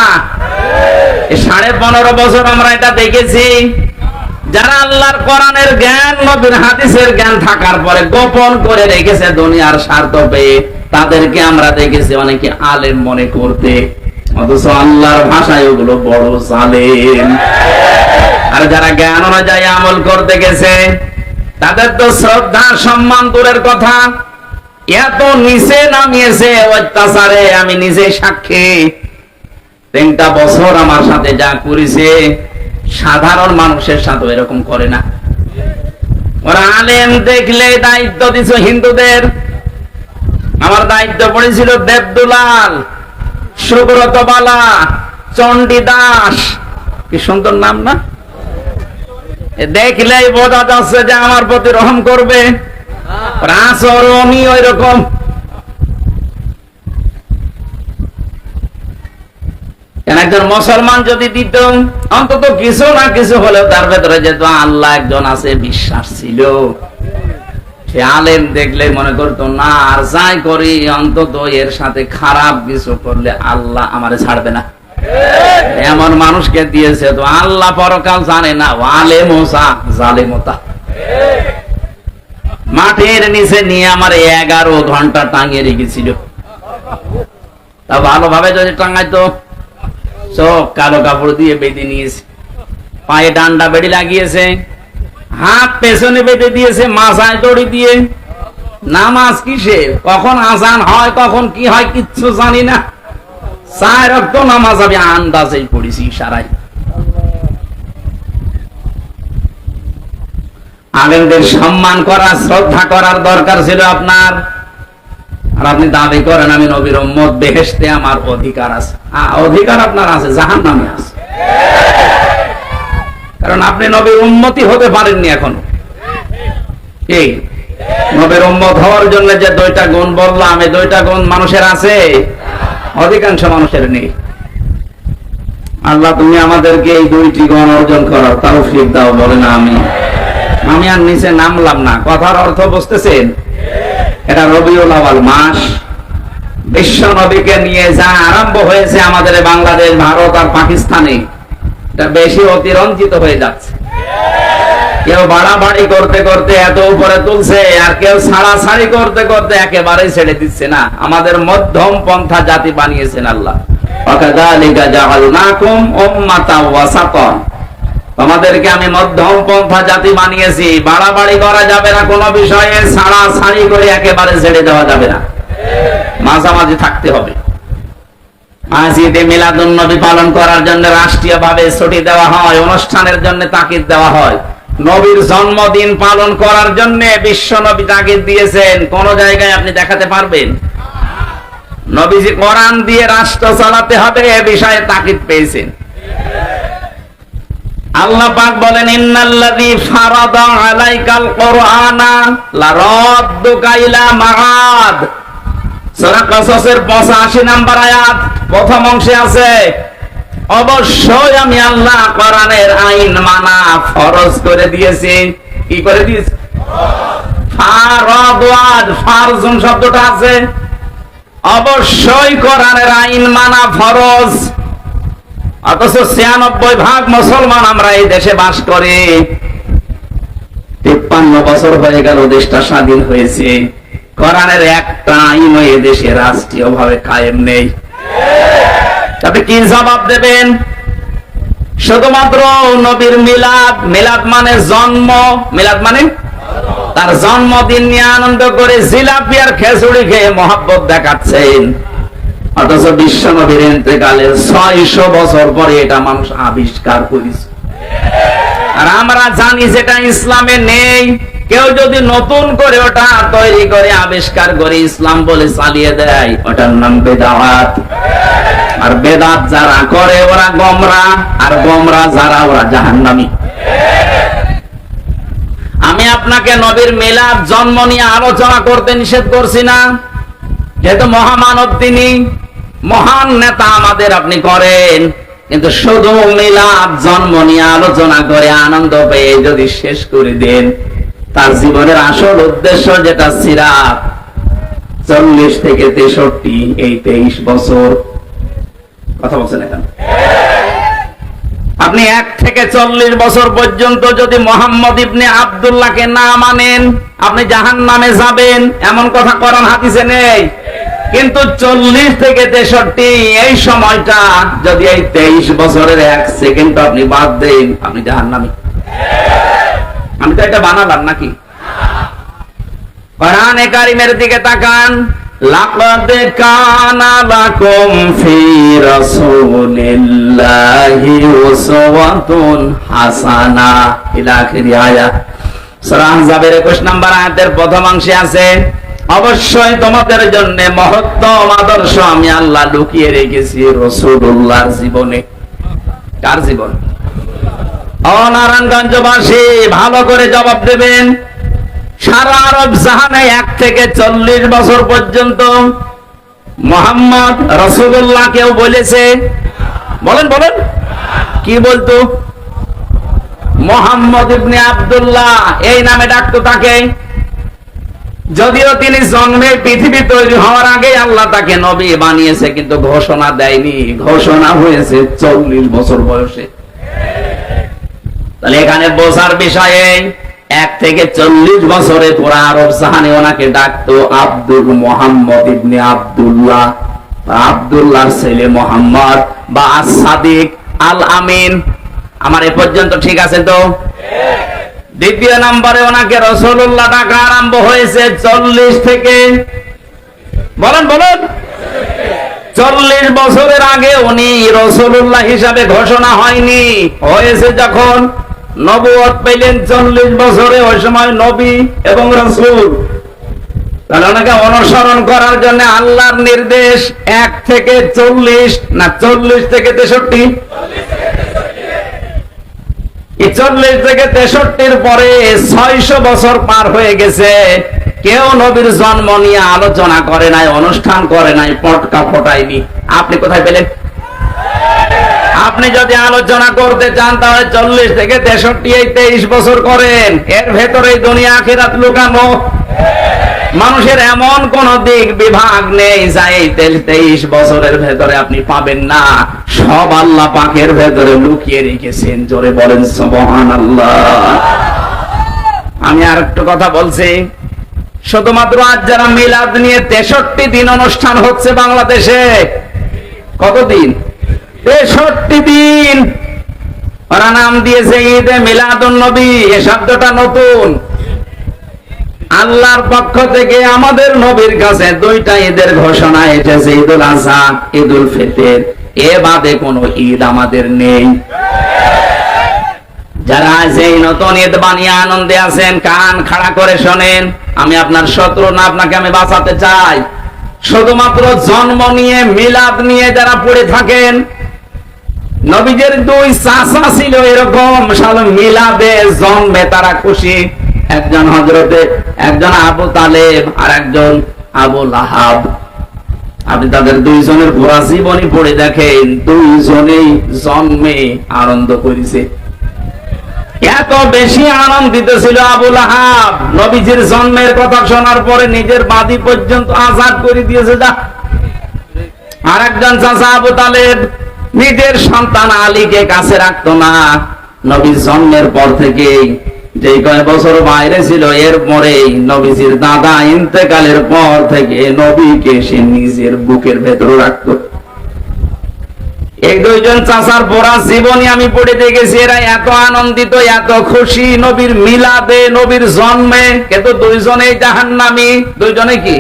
15.5 বছর আমরা এটা দেখেছি। যারা আল্লাহর কোরআনের জ্ঞান, নবীর হাদিসের জ্ঞান থাকার পরে গোপন করে রেখেছে দুনিয়ার স্বার্থ পেয়ে, তাদেরকে আমরা দেখেছি অনেকে আলেম মনে করতে, অথচ আল্লাহর ভাষায় ওগুলো বড় জালেম। আর যারা জ্ঞান অনুযায়ী আমল করতে গেছে, তাদের তো শ্রদ্ধা সম্মান দূরের কথা, এত নিচে নামিয়েছে অত্যাচারে। আমি নিজে সাক্ষী, 3টা বছর আমার সাথে যা করেছে, সাধারণ মানুষের সাথে এরকম করে না। ওরা আলেম দেখলে দায়িত্ব দিছ হিন্দুদের। আমার দায়িত্ব পড়েছিল দেবদুলাল, সুব্রত বালা, চণ্ডী দাস, কি সুন্দর নাম না? দেখলেই বোঝা যাচ্ছে যে আমার প্রতি রহম করবে। আচরণই ওই রকম। একজন মুসলমান যদি দিত, অন্তত কিছু না কিছু হলেও তার ভেতরে যেহেতু আল্লাহ একজন আছে বিশ্বাস ছিল, সে আলেম দেখলে মনে করতো না, আর যাই করি অন্তত এর সাথে খারাপ কিছু করলে আল্লাহ আমারে ছাড়বে না। এমন মানুষকে দিয়েছে তো আল্লাহ পরকাল জানে না। আলেমোসা জালেমতা। মাঠের নিচে নিয়ে আমার 11 ঘন্টা টাঙিয়ে রেখেছিল। তা ভালোভাবে যদি টাঙাইতো, চোখ কালো কাপড় দিয়ে বেঁধে নিয়েছে, পায়ে ডান্ডা বেড়ি লাগিয়েছে, হাত পেছনে বেঁধে দিয়েছে, মাথায় দড়ি দিয়ে। নামাজ কিসে, কখন আজান হয়, কখন কি হয় কিচ্ছু জানি না। 4 ওয়াক্ত নামাজ আমি আন্দাজেই পড়েছি, ইশারায়। আলেমদের সম্মান করা, শ্রদ্ধা করার দরকার ছিল আপনার। আর আপনি দাবি করেন আমি নবীর উম্মত, বেহেশতে আমার অধিকার আছে। অধিকার আপনার আছে, জাহান্নামে আছে। কারণ আপনি নবীর উম্মতই হতে পারেননি এখনো। এই নবীর উম্মত হওয়ার জন্য যে 2টা গুণ বললাম, এই 2টা গুণ মানুষের আছে, অধিকাংশ মানুষের নেই। আল্লাহ তুমি আমাদেরকে এই 2টি গুণ অর্জন করার তৌফিক দাও, বলেন আমিন। আমি আর নিচে নামলাম না, কথার অর্থ বুঝতেছেন? এটা রবিউল আউয়াল মাস, বিশ্ব নবীকে নিয়ে যা আরম্ভ হয়েছে আমাদের বাংলাদেশ, ভারত আর পাকিস্তানে, এটা বেশি অতিরঞ্জিত হয়ে যাচ্ছে। কেউ বাড়াবাড়ি করতে করতে এত উপরে তুলছে, আর কেউ ছাড়াছাড়ি করতে করতে একেবারে ছেড়ে দিচ্ছে না। আমাদের মধ্যম পন্থা জাতি বানিয়েছেন আল্লাহ। ওয়াকাযালিকা জাআলনাকুম উম্মাতাও ওয়াসাতান, তোমাদেরকে আমি মধ্যম পন্থা জাতি বানিয়েছি। বাড়াবাড়ি করা যাবে না কোন বিষয়ে, ছাড়াছাড়ি করে একেবারে ছেড়ে দেওয়া যাবে না, মাঝামাঝি থাকতে হবে। আজ ঈদে মিলাদুন নবী পালন করার জন্য রাষ্ট্রীয়ভাবে ছুটি দেওয়া হয়, অনুষ্ঠানের জন্য তাকিদ দেওয়া হয়। নবীর জন্মদিন পালন করার জন্য বিশ্ব নবী তাকিদ দিয়েছেন, কোন জায়গায় আপনি দেখাতে পারবেন? নবীজি কোরআন দিয়ে রাষ্ট্র চালাতে হবে এ বিষয়ে তাকিদ পেয়েছেন। আল্লাহ পাক বলেন ইন্নাল্লাযী ফারাদা আলাইকাল কুরআনা লারাদ্দুকা ইলা মাআদ। সূরা কসসের 85 নম্বর আয়াত প্রথম অংশে আছে, অবশ্যই আমি আল্লাহ কোরআনের আইন মানা ফরজ করে দিয়েছি। কি করে দিয়েছি? ফারাদাত, ফারজুন শব্দটা আছে। অবশ্যই কোরআনের আইন মানা ফরজ। অথচ 96% মুসলমান আমরা এই দেশে বাস করি। 53 বছর হয়ে গেল দেশটা স্বাধীন হয়েছে, কোরআনের একটা আইনও এই দেশে রাষ্ট্রীয়ভাবে কায়েম নেই। তবে কি জবাব দেবেন? শুধুমাত্র নবীর মিলাদ, মিলাদ মানে জন্ম, মিলাদ মানে তার জন্মদিন নিয়ে আনন্দ করে জিলাপি আর খেজুরি খেয়ে মহব্বত দেখাচ্ছেন। অথচ বিশ্ব নবীর ইন্তেকালের 600 বছর পরে এটা মানুষ আবিষ্কার করেছে। আর আমরা জানি যেটা ইসলামে নেই। কেউ যদি নতুন করে ওটা তৈরি করে আবিষ্কার করে ইসলাম বলে চালিয়ে দেয়, ওটার নাম বেদাত। আর বেদাত যারা করে ওরা গোমরাহ, আর গোমরাহ যারা ওরা জাহান্নামী। আমি আপনাকে নবীর মিলাদ, জন্ম নিয়ে আলোচনা করতে নিষেধ করছি না, যেহেতু মহামানব তিনি, মহান নেতা আমাদের, আপনি করেন। কিন্তু শুধু মিলাদ, জন্ম নিয়ে আলোচনা করে আনন্দ পেয়ে যদি শেষ করে দেন, তার জীবনের আসল উদ্দেশ্য যেটা সিরাত, 40 থেকে 63, এই 23 বছর। কথা বলছেন এখন? আপনি 1 থেকে 40 বছর পর্যন্ত যদি মোহাম্মদ ইবনে আব্দুল্লাহকে না মানেন, আপনি জাহান্নামে যাবেন, এমন কথা কোরআন হাদিসে নেই। কিন্তু 40 থেকে 63 এই সময়টা যদি এই 23 বছরের 1 সেকেন্ড আপনি বাদ দেন, আপনি জাহান্নামী। আমি তো এটা বানালাম নাকি? কোরআনে কারীমের দিকে তাকান। লাকাদ কানা লাকুম ফি রাসূলিল্লাহি উসওয়াতুন হাসানা ইলা আখির আয়াত। সূরা আহজাবের 21 নম্বর আয়াতের প্রথম অংশে আছে, অবশ্যই তোমাদের জন্য মহত্তম আদর্শ আমি আল্লাহ লুকিয়ে রেখেছি রাসূলুল্লাহর জীবনে। কার জীবন? ও নারায়ণগঞ্জবাসী, ভালো করে জবাব দেবেন। সারা আরব জাহানে 1 থেকে 40 বছর পর্যন্ত মুহাম্মদ রাসূলুল্লাহ কেউ বলেছে? বলেন বলেন, কি বলতো? মুহাম্মদ ইবনে আব্দুল্লাহ এই নামে ডাকতো তাকে। যদিও তিনি জন্মে পৃথিবী তৈরি হওয়ার আগে আল্লাহ তাকে নবী বানিয়েছে, কিন্তু ঘোষণা দেয়নি, ঘোষণা হয়েছে 40 বছর বয়সে। তাহলে এখানে বোঝার বিষয়ে 1 থেকে 40 বছরে পুরা আরব জাহানে ওনাকে ডাকতো আব্দুল মুহাম্মদ ইবনে আব্দুল্লাহ, আব্দুল্লাহর ছেলে মোহাম্মদ বা আস-সাদিক আল আমিন। আমার এ পর্যন্ত ঠিক আছে তো? দ্বিতীয় নম্বরে ওনাকে রাসূলুল্লাহ ডাকা আরম্ভ হয়েছে 40 থেকে, বলেন 40 বছরের আগে উনি রাসূলুল্লাহ হিসাবে ঘোষণা হয়নি, হয়েছে যখন নবুয়ত পেলেন 40 বছরে, ওই সময় নবী এবং রাসূল। তাহলে ওনাকে অনুসরণ করার জন্য আল্লাহর নির্দেশ 1 থেকে 40 না 40 থেকে 63, 40 থেকে 63-র পরে 600 বছর পার হয়ে গেছে। কেউ নবীর জন্ম নিয়ে আলোচনা করে নাই, অনুষ্ঠান করে নাই, পটকা ফোটায়নি। আপনি কোথায় পেলেন? আপনি যদি আলোচনা করতে চান তাহলে 40 থেকে 63 এই 23 বছর করেন। এর ভেতরে দুনিয়া আখিরাত লুকানো। মানুষের এমন কোন দিক বিভাগ নেই যা এই 23 বছরের ভেতরে আপনি পাবেন না। সব আল্লাহ পাকের ভেতরে লুকিয়ে রেখেছেন। জোরে বলেন সুবহানাল্লাহ। আমি আর একটু কথা বলছি, শুধুমাত্র আজ যারা মিলাদ নিয়ে 63 দিন অনুষ্ঠান হচ্ছে বাংলাদেশে। কতদিন? 63 দিন। ওরা নাম দিয়েছে ঈদে মিলাদুন নবী। এই শব্দটা নতুন। আল্লাহর পক্ষ থেকে আমাদের নবীর কাছে 2টা ঈদের ঘোষণা এসেছে, ঈদুল আযহা, ঈদুল ফিতর। এ বাদে কোনো ঈদ আমাদের নেই। যারা এই নতুন ঈদ বানিয়ে আনন্দে আছেন, কান খাড়া করে শোনেন। আমি আপনার শত্রু না, আপনাকে আমি বাঁচাতে চাই। শুধুমাত্র জন্ম নিয়ে মিলাদ নিয়ে যারা পড়ে থাকেন, নবীদের 2 চাচা ছিল এরকম, সাল মিলাদে জন্মে তারা খুশি। একজন আবু তালেব আর একজন আবু লাহাব। আপনি তাদের 2 জনের পুরা জীবনী পড়ে দেখেন, 2 জনেই জন্মে আনন্দ করেছে। এত বেশি আনন্দিত ছিল আবু লাহাব, নবীজির জন্মের কথা শোনার পরে নিজের বাদী পর্যন্ত আজাদ করে দিয়েছে। আর একজন চাচা আবু তালেব নিজের সন্তান আলীকে কাছে রাখতো না। নবীর জন্মের পর থেকেই যে কয়েক বছর বাইরে ছিল, এরপরেই নবীজির দাদা ইন্তেকালের পর থেকে নবীকে সে নিজের বুকের ভেতরে রাখতো। এই 2 জন চাচার পড়া জীবনী আমি পড়ে দেখেছি। এরা এত আনন্দিত, এত খুশি নবীর মিলাদে, নবীর জন্মে, কিন্তু 2 জনেই জাহান্নামী। 2 জনে কি?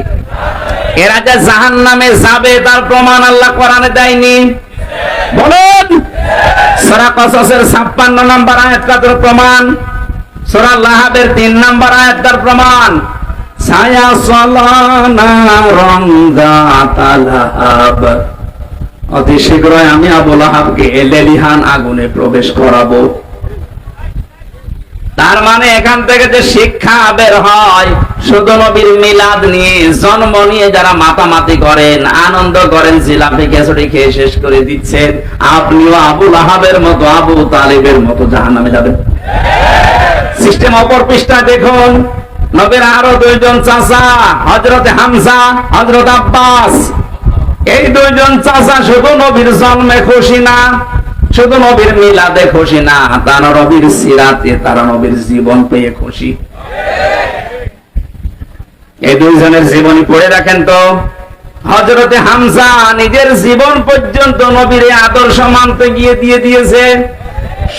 এরা যে জাহান্নামে যাবে তার প্রমাণ আল্লাহ কোরআনে দেয়নি। বলেন, সূরা কসসের 56 নম্বর আয়াতটার প্রমাণ, সূরা লাহাবের 3 নম্বর আয়াতটার প্রমাণ। ছায়া সলানা রংদাতা লাহাব, অতি শীঘ্রই আমি আবু লাহাবকে লেলিহান আগুনে প্রবেশ করাবো। তার মানে এখান থেকে যে শিক্ষা বের হয়, শুধু নবীর মিলাদ নিয়ে, জন্ম নিয়ে যারা মাতামাতি করেন, আনন্দ করেন, জিলাপি খিচুড়ি খেয়ে শেষ করে দিচ্ছেন, আপনিও আবু লাহাবের মতো, আবু তালেবের মতো জাহান্নামে যাবেন। সিস্টেম অপর পৃষ্ঠা দেখুন। নবীর আরো 2 জন চাচা, হযরত হামজা, হযরত আব্বাস। এই 2 জন চাচা শুধু নবীর জন্মে খুশি না, শুধু নবীর মিলাদে খুশি না, তারা নবীর সিরাতে, তারা নবীর জীবন পেয়ে খুশি। এই 2 জনের জীবনী পড়ে রাখেন তো। হযরতে হামজা নিজের জীবন পর্যন্ত নবীর আদর্শ মানতে গিয়ে দিয়ে দিয়েছে।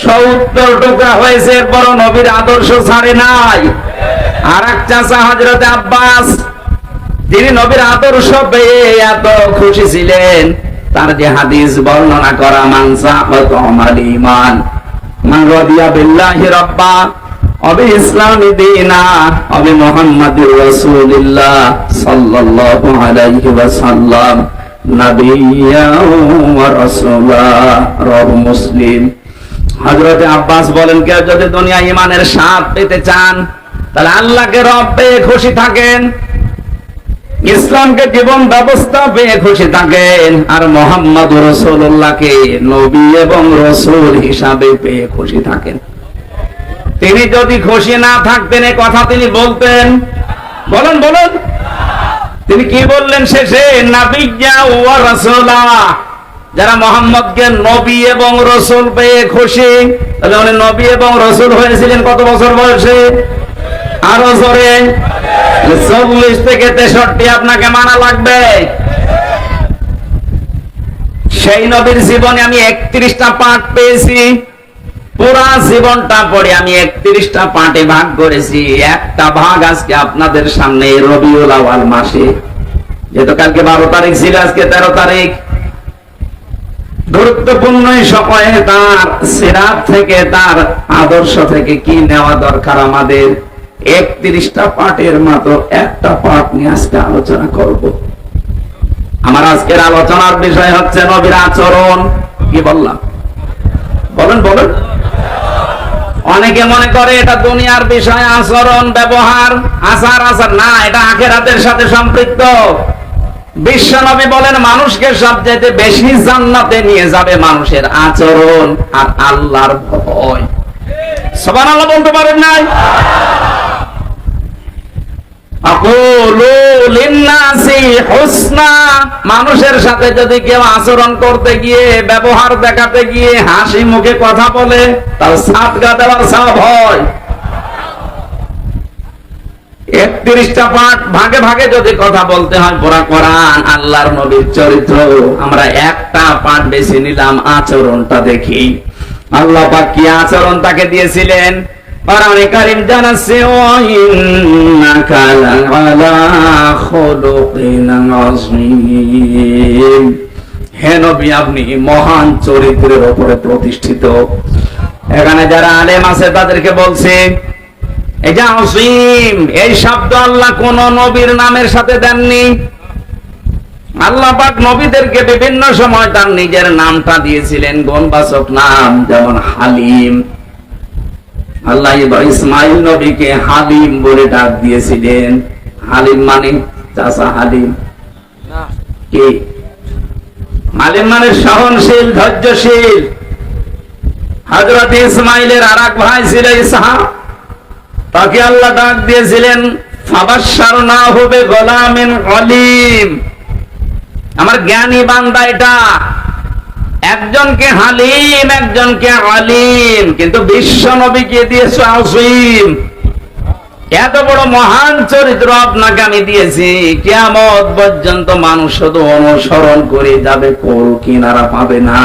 70 টুকরা হয়েছে, এরপর নবীর আদর্শ ছাড়ে নাই। আর এক চাচা হযরতে আব্বাস, তিনি নবীর আদর্শ পেয়ে এত খুশি ছিলেন, তার যে হাদিস বর্ণনা করা, মানসা আমাল ঈমান, মান রাদিয়া বিল্লাহি রাব্বা ওয়া বিল ইসলামি দীনা ওয়া বি মুহাম্মাদির রাসূলিল্লাহ সাল্লাল্লাহু আলাইহি ওয়াসাল্লাম নাবিয়্যা ওয়া রাসূলা। রাওয়াহু মুসলিম। হযরত আব্বাস বলেন, কেউ যদি দুনিয়া ঈমানের স্বাদ পেতে চান, তাহলে আল্লাহকে রব পেয়ে খুশি থাকেন, ইসলামকে জীবন ব্যবস্থা পেয়ে খুশি থাকেন, আর মুহাম্মদ রাসূলুল্লাহকে নবী এবং রাসূল হিসাবে পেয়ে খুশি থাকেন। তিনি যদি খুশি না থাকতেন এ কথা তিনি বলতেন? বলেন বলেন। তিনি কি বললেন শেষে? নাবিয়্যা ওয়া রাসূলা, যারা মুহাম্মদকে নবী এবং রাসূল পেয়ে খুশি। তাহলে উনি নবী এবং রাসূল হয়েছিলেন কত বছর বয়সে? আরো জোরে। 40 থেকে 63 আপনাকে মানা লাগবে। সেই নবীর জীবনে আমি 31টা পাঠ পেয়েছি। পুরা জীবনটা পড়ে আমি 31টা পাঠে ভাগ করেছি। একটা ভাগ আজকে আপনাদের সামনে রবিউল আউয়াল মাসে, যেহেতু কালকে 12 তারিখ ছিল, আজকে 13 তারিখ। গুরুত্বপূর্ণ সময়ে তার সিরাত থেকে, তার আদর্শ থেকে কি নেওয়া দরকার আমাদের, 31টা পাঠের মাত্র একটা পাঠ নিয়ে আজকে আলোচনা করব। আমার আজকের আলোচনার বিষয় হচ্ছে নবীর আচরণ। কি বললাম? বলেন বলেন। অনেকে মনে করে এটা দুনিয়ার বিষয়, আচরণ, ব্যবহার, আচার আচার না, এটা আখিরাতের সাথে সম্পৃক্ত। বিশ্ব নবী বলেন মানুষকে সবচেয়ে বেশি জান্নাতে নিয়ে যাবে মানুষের আচরণ আর আল্লাহর ভয়। সুবহানাল্লাহ বলতে পারেন নাই? আকুলু লিন্নাসি হুসনা, মানুষের সাথে যদি কেউ আচরণ করতে গিয়ে, ব্যবহার দেখাতে গিয়ে হাসি মুখে কথা বলে, তার সাদকা দেওয়ার সওয়াব হয়। 31টা পাঠ ভাগে ভাগে যদি কথা বলতে হয়, পুরা কোরআন আল্লাহর নবীর চরিত্র, আমরা একটা পাঠ বেছে নিলাম, আচরণটা দেখি। আল্লাহ পাক কি আচরণ তাকে দিয়েছিলেন। কোরআনে কারীম জানাচ্ছে, ওয়া ইন্নাকা লাআলা খুলুকিন আযীম, হে নবী আপনি মহান চরিত্রের উপরে প্রতিষ্ঠিত। এখানে যারা আলেম আছে তাদেরকে বলছে, এই যে আযীম, এই শব্দ আল্লাহ কোন নবীর নামের সাথে দেননি। আল্লাহ পাক নবীদেরকে বিভিন্ন সময় তার নিজের নামটা দিয়েছিলেন, গুণবাচক নাম, যেমন হালিম। আল্লাহ ইসমাইল নবীকে হালিম বলে ডাক দিয়েছিলেন। হালিম মানে চাচা হালিম, কি হালিম মানে সহনশীল, ধৈর্যশীল। হযরত ইসমাইলের আরেক ভাই ছিল ইসহাক, তাকে আল্লাহ ডাক দিয়েছিলেন ফাবাশশারনাহু বিগুলামিন আলীম। আমার জ্ঞানী বান্দা এটা, একজনকে হালিম, একজনকে আলিম, কিন্তু বিশ্ব নবীকে দিয়েছে আযীম। এত বড় মহান চরিত্র আপনাকে আমি দিয়েছি, কিয়ামত পর্যন্ত মানুষ শুধু অনুসরণ করে যাবে, কোল কিনারা পাবে না।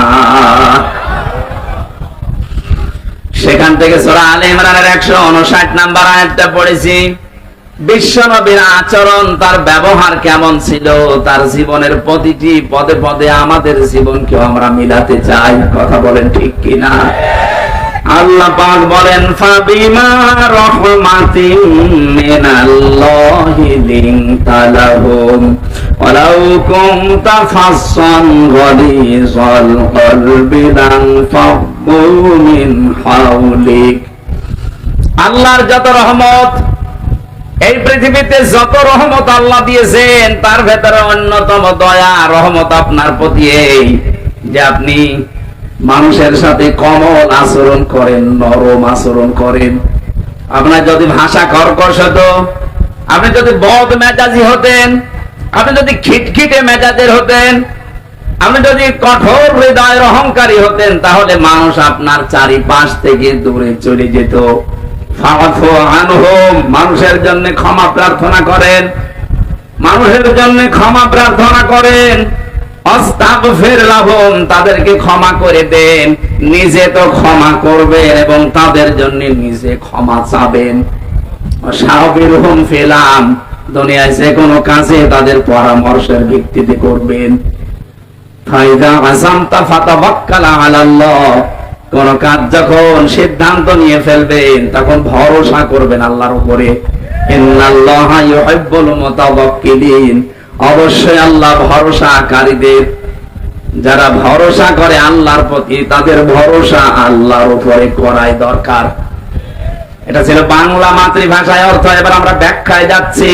সেখান থেকে সূরা আলে ইমরানের 159 নম্বর আয়াতটা পড়েছি। বিশ্ব নবীর আচরণ, তার ব্যবহার কেমন ছিল, তার জীবনের প্রতিটি পদে পদে আমাদের জীবনকেও আমরা মিলাতে চাই। কথা বলেন ঠিক কিনা? আল্লাহ পাক বলেন, ফাবিমা রাহমাতিন মিনাল্লাহি লিনতা লাহুম ওয়ালাউ কুনতা ফাসসান গালিযাল কলবি লানফাদ্দু মিন হাওলিক। আল্লাহর যত রহমত, এই পৃথিবীতে যত রহমত আল্লাহ দিয়েছেন, তার ভেতরে অন্যতম দয়া রহমত আপনার প্রতি এই যে আপনি মানুষের সাথে কোমল আচরণ করেন, নরম আচরণ করেন। আপনার যদি ভাষা কর্কশ হতো, আপনি যদি বদ মেজাজি হতেন, আপনি যদি খিটখিটে মেজাজের হতেন, আপনি যদি কঠোর হৃদয়ের অহংকারী হতেন, তাহলে মানুষ আপনার চারিপাশ থেকে দূরে চলে যেত। ফাআফু আনহুম, মানুষের জন্য ক্ষমা প্রার্থনা করেন, মানুষের জন্য ক্ষমা প্রার্থনা করেন। আস্তাগফির লাহুম, তাদেরকে ক্ষমা করে দেন। নিজে তো ক্ষমা করবেন এবং তাদের জন্য নিজে ক্ষমা চাবেন। সাবিরহুম ফিল আমর, দুনিয়ায় যে কোনো কাজে তাদের পরামর্শের ভিত্তিতে করবেন। ফাইদা আযামতা ফাতাওয়াক্কাল আলাল্লাহ, কোন কাজ যখন সিদ্ধান্ত নিয়ে ফেলবেন তখন ভরসা করবেন আল্লাহর উপরে। ইন্নাল্লাহা ইউহিব্বুল মুতাওয়াক্কিলিন, অবশ্যই আল্লাহ ভরসাকারীদের, যারা ভরসা করে আল্লাহর প্রতি, তাদের ভরসা আল্লাহর উপরে করাই দরকার। এটা ছিল বাংলা মাতৃভাষায় অর্থ। এবার আমরা ব্যাখ্যায় যাচ্ছি।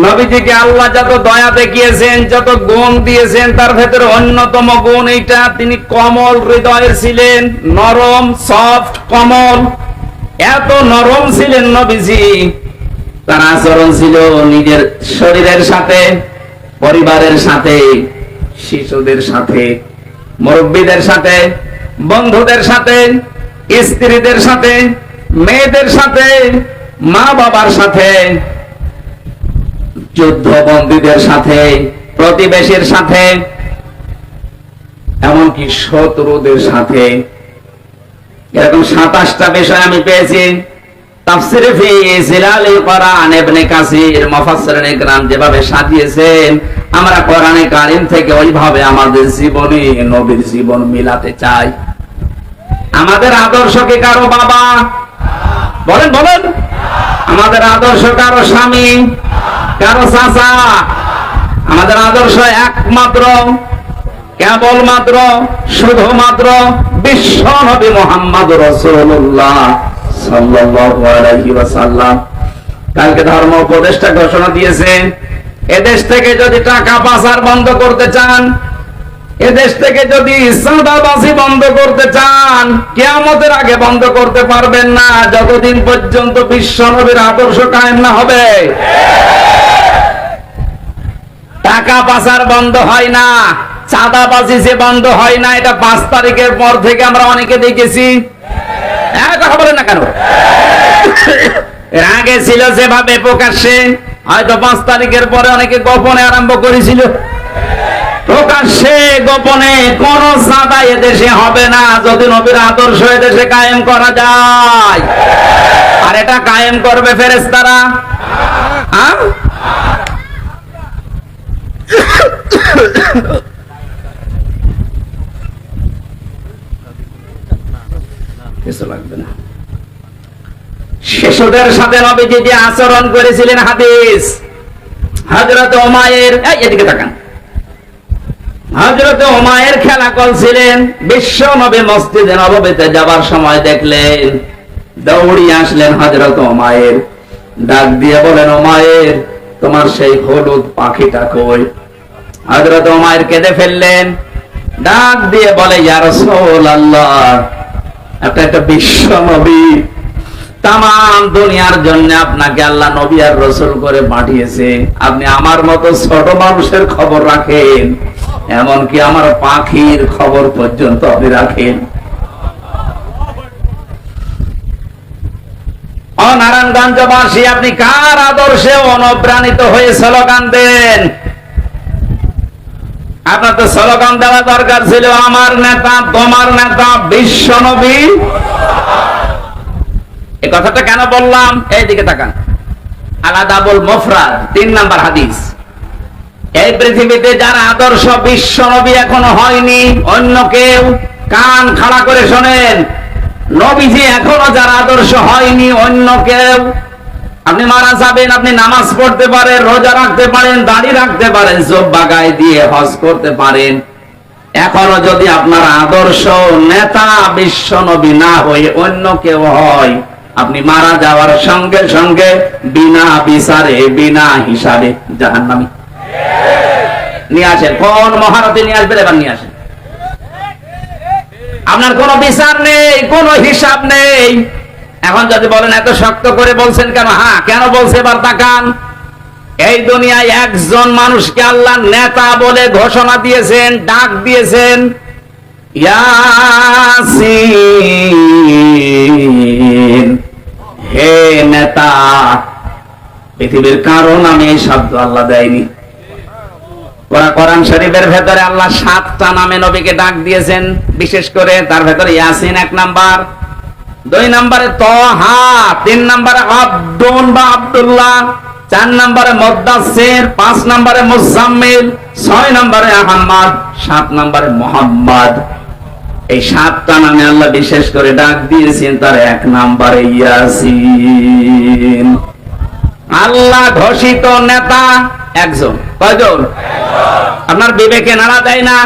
নবীজিকে আল্লাহ যত দয়া দেখিয়েছেন, যত গুণ দিয়েছেন, তার ভেতরে অন্যতম গুণ এইটা, তিনি কোমল হৃদয়ের ছিলেন, নরম, সফট, কোমল। এত নরম ছিলেন নবীজি, তার আচরণ ছিল নিজের শরীরের সাথে, পরিবারের সাথে, শিশুদের সাথে, মুরব্বীদের সাথে, বন্ধুদের সাথে, স্ত্রীদের সাথে, মেয়েদের সাথে, মা বাবার সাথে, যুদ্ধবন্দীদের সাথে, প্রতিবেশীর সাথে, এমনকি শত্রুদের সাথে। এরকম 27টা বিষয় আমি পেয়েছি। তাফসীরে ফি জিলালিল কোরআন ইবনে কাসির মুফাসসিরিন ইকরাম যেভাবে সাজিয়েছেন, আমরা কোরআনে কারীম থেকে ওইভাবে আমাদের জীবনে নবীর জীবন মিলাতে চাই। আমাদের আদর্শ কি কারো বাবা? বলেন বলেন। আমাদের আদর্শ কারো স্বামী, কারো চাচা? আমাদের আদর্শ একমাত্র, কেবলমাত্র, শুধুমাত্র বিশ্ব নবী মুহাম্মদ রাসূলুল্লাহ সাল্লাল্লাহু আলাইহি ওয়াসাল্লাম। কালকে ধর্ম উপদেষ্টা ঘোষণা দিয়েছেন, এদেশ থেকে যদি টাকা পাচার বন্ধ করতে চান, এদেশ থেকে যদি চাঁদাবাজি বন্ধ করতে চান, কিয়ামতের আগে বন্ধ করতে পারবেন না যতদিন পর্যন্ত বিশ্ব নবীর আদর্শ কায়েম না হবে। টাকা পাচার বন্ধ হয় না, চাঁদাবাজি যে বন্ধ হয় না, এটা 5 তারিখের পর থেকে আমরা অনেকে দেখেছি। কথা বলেন না কেন? এর আগে ছিল যেভাবে প্রকাশ্যে, হয়তো 5 তারিখের পরে অনেকে গোপনে আরম্ভ করেছিল। প্রকাশ্যে গোপনে কোন চাঁদা এদেশে হবে না যদি নবীর আদর্শ এদেশে কায়েম করা যায়। আর এটা কায়েম করবে ফেরেশতারা। কিছু লাগবে না। শিশুদের সাথে নবীজি যে আচরণ করেছিলেন, হাদিস হযরত উমাইর, এদিকে তাকান, হযরত উমাইর খেলা করছিলেন। বিশ্ব নবী মসজিদে নববীতে যাবার সময় দেখলেন, দৌড়িয়ে আসলেন হযরত উমাইর, ডাক দিয়ে বলেন, উমাইর তোমার সেই হলুদ পাখিটা কই? হযরত উমাইর কেঁদে ফেললেন, ডাক দিয়ে বলে, ইয়া রাসূলুল্লাহ, একটা বিশ্ব নবী, তামাম দুনিয়ার জন্য আপনাকে আল্লাহ নবী আর রাসূল করে পাঠিয়েছে, আপনি আমার মতো ছোট মানুষের খবর রাখেন, এমনকি আমার পাখির খবর পর্যন্ত আপনি রাখেন। ও নারায়ণগঞ্জবাসী, আপনি কার আদর্শে অনুপ্রাণিত হয়ে স্লোগান দেন? আপনার তো স্লোগান দেওয়া দরকার ছিল, আমার নেতা, তোমার নেতা বিশ্ব নবী। এই কথাটা কেন বললাম? এই দিকে তাকান, আলাদাবুল মুফরাদ 3 নাম্বার হাদিস। এই পৃথিবীতে যার আদর্শ বিশ্ব নবী এখনো হয়নি, অন্য কেউ, কান খাড়া করে শোনেন, নবীজি এখনো যার আদর্শ হয়নি, অন্য কেউ। আপনি মারা যাবেন, আপনি নামাজ পড়তে পারেন, রোজা রাখতে পারেন, দাড়ি রাখতে পারেন, জুব্বা গায়ে দিয়ে হজ করতে পারেন, এখনো যদি আপনার আদর্শ নেতা বিশ্ব নবী না হয়ে অন্য কেউ হয়, আপনি মারা যাওয়ার সঙ্গে সঙ্গে বিনা বিচারে, বিনা হিসাবে জাহান্নামী। নিয়ে আসেন, কোন মহারথী নিয়ে আসবেন, এবার নিয়ে আসেন। আপনার কোনো বিচার নেই, কোনো হিসাব নেই। এখন যদি বলেন এত শক্ত করে বলছেন কেন? হ্যাঁ, কেন বলছে এবার তাকান। এই দুনিয়ায় একজন মানুষকে আল্লাহ নেতা বলে ঘোষণা দিয়েছেন, ডাক দিয়েছেন, ইয়াসিন, হে নেতা। পৃথিবীর কারো নামে এই শব্দ আল্লাহ দেয়নি। কোরআন শরীফের ভেতরে আল্লাহ 7টা নামে নবীকে ডাক দিয়েছেন, বিশেষ করে তার ভেতরে ইয়াসিন 1 নাম্বার, 2 নম্বরে তহা, 3 নম্বরে আব্দুন বা আব্দুল্লাহ, 4 নম্বরে মুদ্দাসসির, 5 নম্বরে মুজাম্মিল, 6 নম্বরে আহমদ, 7 নম্বরে মুহাম্মদ। এই 7টা নামে আল্লাহ বিশেষ করে ডাক দিয়েছেন, তার 1 নম্বরে ইয়াসিন। আল্লাহ ঘোষিত নেতা একজন। কয়জন? আপনার বিবেকে নাড়া দেয় না?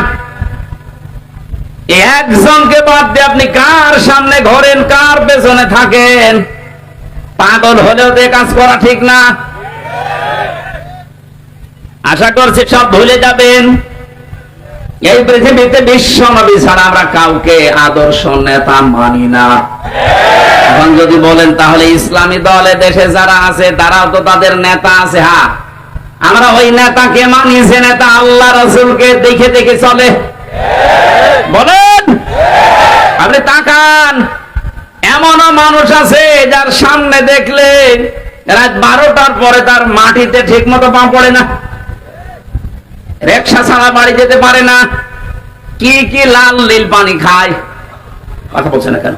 একজনকে বাদ দিয়ে আপনি কার সামনে ঘোরেন, কার পেছনে থাকেন? পাগল হলেও তো কাজ করা ঠিক না। আশা করছি সব ভুলে যাবেন। এই পৃথিবীতে বিশ্ব নবী ছাড়া আমরা কাউকে আদর্শ নেতা মানি না। এখন যদি বলেন তাহলে ইসলামী দলে দেশে যারা আছে তারাও তো তাদের নেতা আছে। হ্যাঁ, আমরা ওই নেতাকে মানি যে নেতা আল্লাহ রাসূলকে দেখে দেখে চলে। বলেন, আপনি তাকান, এমনও মানুষ আছে যার সামনে দেখলে রাত 12টার পরে তার মাটিতে ঠিক মতো পা পড়ে না, রিকশা ছাড়া বাড়ি যেতে পারে না, কি কি লাল নীল পানি খায়। কথা বলছে না কেন?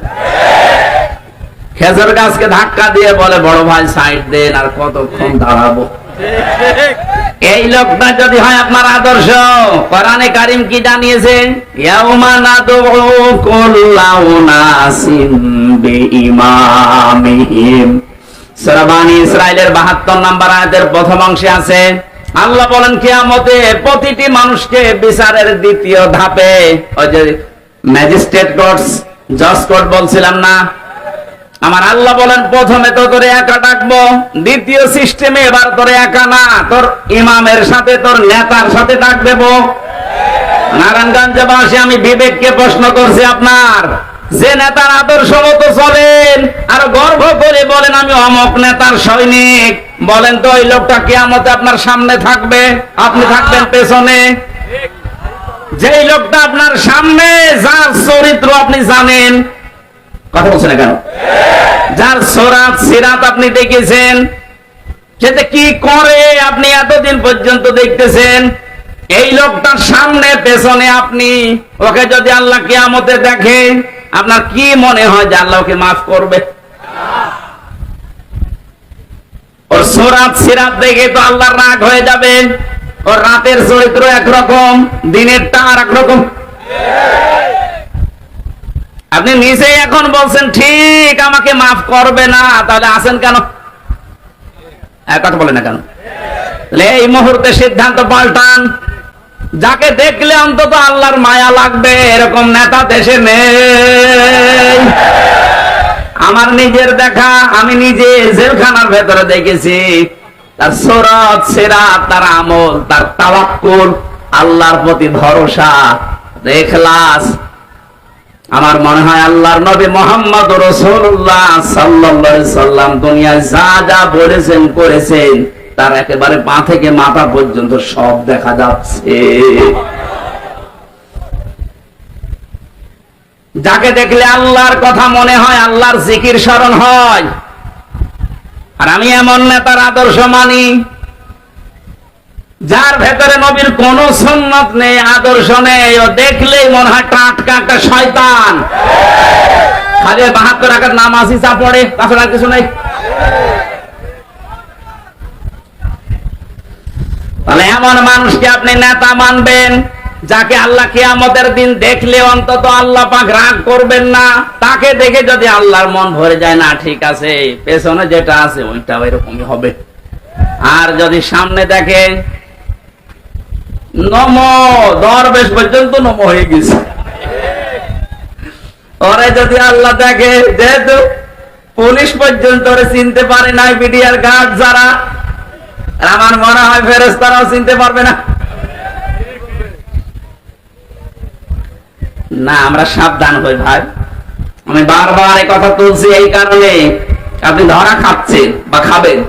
খেজুর গাছকে ধাক্কা দিয়ে বলে বড় ভাই সাইড দেন, আর কতক্ষণ দাঁড়াবো। এই লোকটা যদি হয় আপনার আদর্শ, কোরআনে কারীম কি জানিয়েছে? ইয়াউমা নাদউ কুল্লা উনাসিন বিইমামিহিম। সূরা বনী ইসরাঈলের 72 নম্বর আয়াতের প্রথম অংশে আছে, আল্লাহ বলেন কিয়ামতে প্রতিটি মানুষকে বিচারের দ্বিতীয় ধাপে, ওই যে ম্যাজিস্ট্রেট কোর্টস, জজ কোর্ট বলছিলাম না, আমার আল্লাহ বলেন প্রথমে তো তোরে একা ডাকবো, দ্বিতীয় সিস্টেমে এবার তোরে একা না, তোর ইমামের সাথে তোর নেতার সাথে ডাক দেবো। নারায়ণগঞ্জবাসী, আমি বিবেককে প্রশ্ন করছি, আপনার যে নেতার আদর্শ মতো চলেন আর গর্ব করে বলেন আমি অমুক নেতার সৈনিক, বলেন তো ওই লোকটা কিয়ামতে আপনার সামনে থাকবে, আপনি থাকবেন পেছনে? যেই লোকটা আপনার সামনে, যার চরিত্র আপনি জানেন, কথা বলছেন না কেন, যার সরাত সিরাত আপনি দেখেছেন, সেটা কি করে আপনি এতদিন পর্যন্ত দেখতেছেন, এই লোকটার সামনে পেছনে আপনি, ওকে যদি আল্লাহ কিয়ামতে দেখে আপনার কি মনে হয় যে আল্লাহ ওকে মাফ করবে? ওর সরাত সিরাত দেখে তো আল্লাহর রাগ হয়ে যাবে। ওর রাতের চরিত্র একরকম, দিনেরটা আর একরকম। আপনি নিজেই এখন বলছেন ঠিক আমাকে মাফ করবে না, তাহলে আছেন কেন? কথা বলে না কেন? এই মুহূর্তে সিদ্ধান্ত পাল্টান। যাকে দেখলে অন্তত আল্লাহর মায়া লাগবে এরকম নেতা দেশে নেই। আমার নিজের দেখা, আমি নিজে জেলখানার ভেতরে দেখেছি, তার সূরাত সিরাত, তার আমল, তার তাওয়াক্কুল, আল্লাহর প্রতি ভরসা, ইখলাস। আমার মনে হয় আল্লাহর নবী মুহাম্মদ রাসূলুল্লাহ সাল্লাল্লাহু আলাইহি সাল্লাম দুনিয়ায় যা যা বলেছেন করেছেন, তার একেবারে পা থেকে মাথা পর্যন্ত সব দেখা যাচ্ছে। যাকে দেখলে আল্লাহর কথা মনে হয়, আল্লাহর জিকির স্মরণ হয়। আর আমি এমন নেতার আদর্শ মানি যার ভেতরে নবীর কোন সুন্নাত নেই, আদর্শ নেই, ও দেখলেই মনে হয় টাটকা একটা শয়তান। খালি 72 রাকাত নামাজই চা পড়ে, তাছাড়া কিছু নেই। তাহলে এমন মানুষকে আপনি নেতা মানবেন যাকে আল্লাহ কিয়ামতের দিন দেখলে অন্তত আল্লাহ পাক রাগ করবেন না। তাকে দেখে যদি আল্লাহর মন ভরে যায়, না ঠিক আছে, পেছনে যেটা আছে ওইটাও এরকমই হবে। আর যদি সামনে দেখে নম দরবেশ পর্যন্ত নম হয়ে গেছে, ওরে যদি আল্লাহ দেখে, যেহেতু পুলিশ পর্যন্ত ওরে চিনতে পারে নাই, বিডিআর গার্ড যারা, আমার মনে হয় ফেরেশতারাও চিনতে পারবে না। না, আমরা সাবধান হই ভাই। আমি বারবার এই কথা তুলছি এই কারণে, আপনি ধরা খাচ্ছেন বা খাবেন,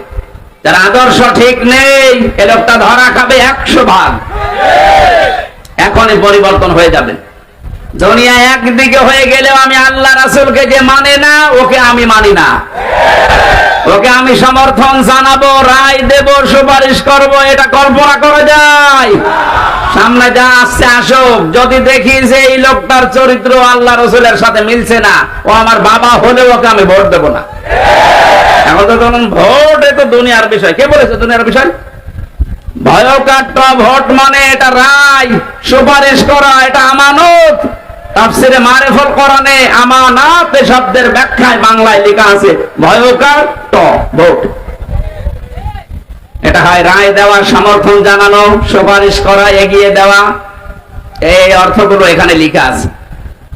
যার আদর্শ ঠিক নেই, এ লোকটা ধরা খাবে 100 ভাগ। এখনই পরিবর্তন হয়ে যাবে। দুনিয়া একদিকে হয়ে গেলেও আমি আল্লাহ রাসূলকে যে মানে না, ওকে আমি মানি না, ওকে আমি সমর্থন জানাবো, রায় দেব, সুপারিশ করব, এটা কল্পনা করা যায়? সামনে যা আসছে আসুক, যদি দেখি যে এই লোকটার চরিত্র আল্লাহ রাসূলের সাথে মিলছে না, ও আমার বাবা হলেও ওকে আমি ভোট দেব না। এখন তো ধরুন ভোট, এ তো দুনিয়ার বিষয়। কে বলেছে দুনিয়ার বিষয়? ভয়কাট্টা ভোট মানে এটা রায়, সুপারিশ করা, এটা আমানত। তাফসিরে মারিফুল কোরআনে আমানাত শব্দের ব্যাখ্যায় বাংলায় লেখা আছে ভয়কাট্টা ভোট। এটা হয় রায় দেওয়া, সমর্থন জানানো, সুপারিশ করা, এগিয়ে দেওয়া, এই অর্থগুলো এখানে লেখা আছে।